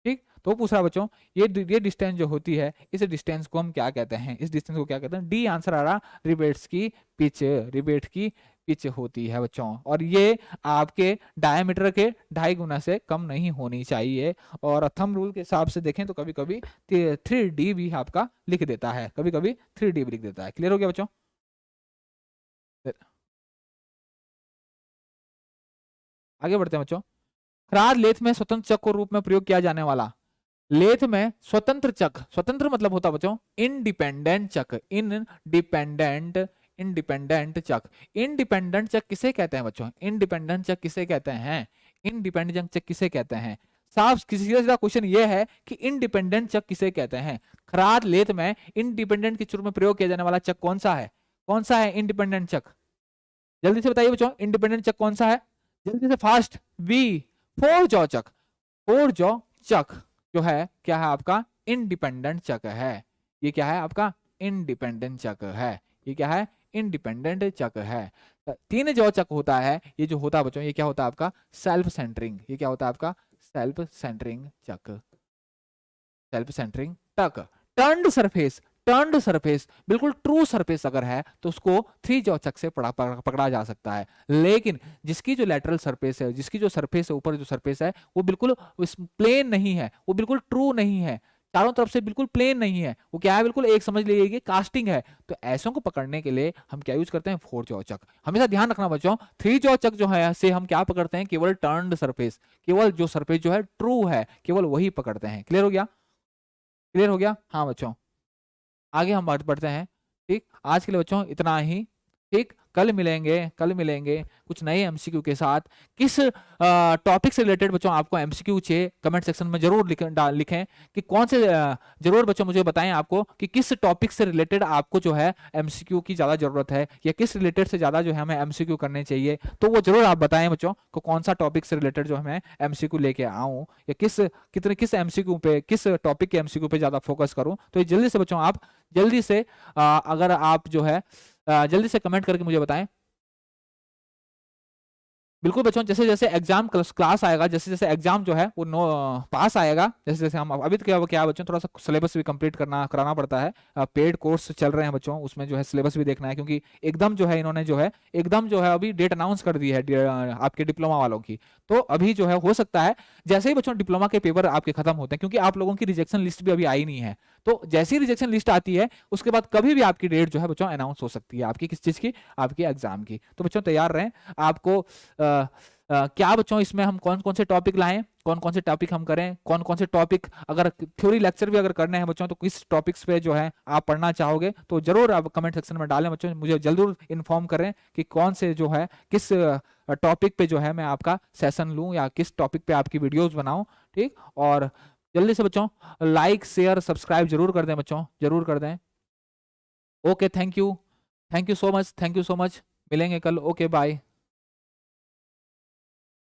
ठीक, तो पूछ रहा बच्चों ये डिस्टेंस जो होती है, इस डिस्टेंस को हम क्या कहते हैं, इस डिस्टेंस को क्या कहते हैं। डी आंसर आ रहा, रिवेट्स की पिच, रिवेट की पिच होती है बच्चों, और ये आपके डायमीटर के 2.5 गुना से कम नहीं होनी चाहिए। और थंब रूल के हिसाब से देखें तो कभी कभी 3D भी आपका लिख देता है, कभी कभी 3D भी लिख देता है। क्लियर हो गया बच्चों। आगे बढ़ते हैं बच्चों। खराद लेथ में स्वतंत्र चक को रूप में प्रयोग किया जाने वाला, लेथ में स्वतंत्र चक, स्वतंत्र मतलब होता बच्चों इंडिपेंडेंट चक, इंडिपेंडेंट चक। इंडिपेंडेंट चक किसे कहते हैं बच्चों, इंडिपेंडेंट चक किसे कहते हैं, इंडिपेंडेंट चक किसे कहते हैं। साफ किसी सीधा क्वेश्चन ये है कि इंडिपेंडेंट चक किसे कहते हैं। खराद लेथ में इंडिपेंडेंट के रूप में प्रयोग किया जाने वाला चक कौन सा है, कौन सा है इंडिपेंडेंट चक, जल्दी से बताइए बच्चों, इंडिपेंडेंट चक कौन सा है, जल्दी से फास्ट। बी, 4 जॉ चक, 4 जॉ चक जो है क्या है आपका, इंडिपेंडेंट चक है। ये क्या है आपका, इंडिपेंडेंट चक है। ये क्या है, इंडिपेंडेंट चक है। 3 जॉ चक होता है, ये जो होता है बच्चों, ये क्या होता है आपका, सेल्फ सेंटरिंग। ये क्या होता है आपका, सेल्फ सेंटरिंग चक, सेल्फ सेंटरिंग टक। टर्न्ड सरफेस, टर्न्ड सरफेस बिल्कुल ट्रू सरफेस अगर है तो उसको 3 जॉ चक से पकड़ा जा सकता है। लेकिन जिसकी जो लेटरल सरफेस है, जिसकी जो सरफेस है, ऊपर जो सरफेस है, वो बिल्कुल प्लेन नहीं है, वो बिल्कुल ट्रू नहीं है, चारों तरफ से बिल्कुल प्लेन नहीं है, वो क्या है, बिल्कुल एक समझ लीजिए कास्टिंग है। तो ऐसों को पकड़ने के लिए हम क्या यूज करते हैं, 4 जॉ चक। हमेशा ध्यान रखना बच्चों, 3 जॉ चक जो है से हम क्या पकड़ते हैं, केवल टर्न्ड सरफेस, केवल जो सरफेस जो है ट्रू है, केवल वही पकड़ते हैं। क्लियर हो गया, क्लियर हो गया। हाँ बच्चों, आगे हम बात बढ़ते हैं। ठीक, आज के लिए बच्चों इतना ही। ठीक, कल मिलेंगे कुछ नए एमसीक्यू के साथ। किस टॉपिक से रिलेटेड बच्चों आपको एमसीक्यू चाहिए, कमेंट सेक्शन में जरूर लिखें कि कौन से, जरूर बच्चों मुझे बताएं आपको कि किस टॉपिक से रिलेटेड आपको जो है एमसीक्यू की ज्यादा जरूरत है, या किस रिलेटेड से ज्यादा जो है हमें एमसीक्यू करने चाहिए। तो वो जरूर आप बताएं बच्चों को, कौन सा टॉपिक से रिलेटेड जो हमें एमसीक्यू लेके आऊं, या किस एमसीक्यू पे, किस टॉपिक के एमसीक्यू पे ज्यादा फोकस करूं। तो ये जल्दी से बच्चों आप जल्दी से अगर आप जो है जल्दी से कमेंट करके मुझे बताएं। बिल्कुल बच्चों, जैसे जैसे एग्जाम क्लास आएगा, जैसे जैसे एग्जाम जो है वो पास आएगा, जैसे जैसे हम अभी तो क्या बच्चों थोड़ा सा सिलेबस भी कंप्लीट कराना पड़ता है, पेड कोर्स चल रहे हैं बच्चों, उसमें जो है सिलेबस भी देखना है, क्योंकि एकदम जो है इन्होंने जो है एकदम जो है अभी डेट अनाउंस कर दी है आपके डिप्लोमा वालों की। तो अभी जो है हो सकता है जैसे ही बच्चों डिप्लोमा के पेपर आपके खत्म होते हैं, क्योंकि आप लोगों की रिजेक्शन लिस्ट भी अभी आई नहीं है, तो जैसी रिजेक्शन लिस्ट आती है उसके बाद कभी भी आपकी डेट जो है बच्चों अनाउंस हो सकती है, आपकी किस चीज की, आपकी एग्जाम की। तो बच्चों तैयार रहें। आपको क्या बच्चों इसमें हम कौन कौन से टॉपिक लाएं, कौन कौन से टॉपिक हम करें, कौन कौन से टॉपिक, अगर थ्योरी लेक्चर भी अगर करने हैं बच्चों तो किस टॉपिक्स पे जो है आप पढ़ना चाहोगे, तो जरूर आप कमेंट सेक्शन में डालें बच्चों, मुझे जरूर इन्फॉर्म करें कि कौन से जो है किस टॉपिक पे जो है मैं आपका सेशन लूं या किस टॉपिक पे आपकी वीडियोस बनाऊं। ठीक, और जल्दी से बच्चों लाइक शेयर सब्सक्राइब जरूर कर दें बच्चों, जरूर कर दें। Okay, thank you so much, thank you so much, मिलेंगे कल। Okay bye.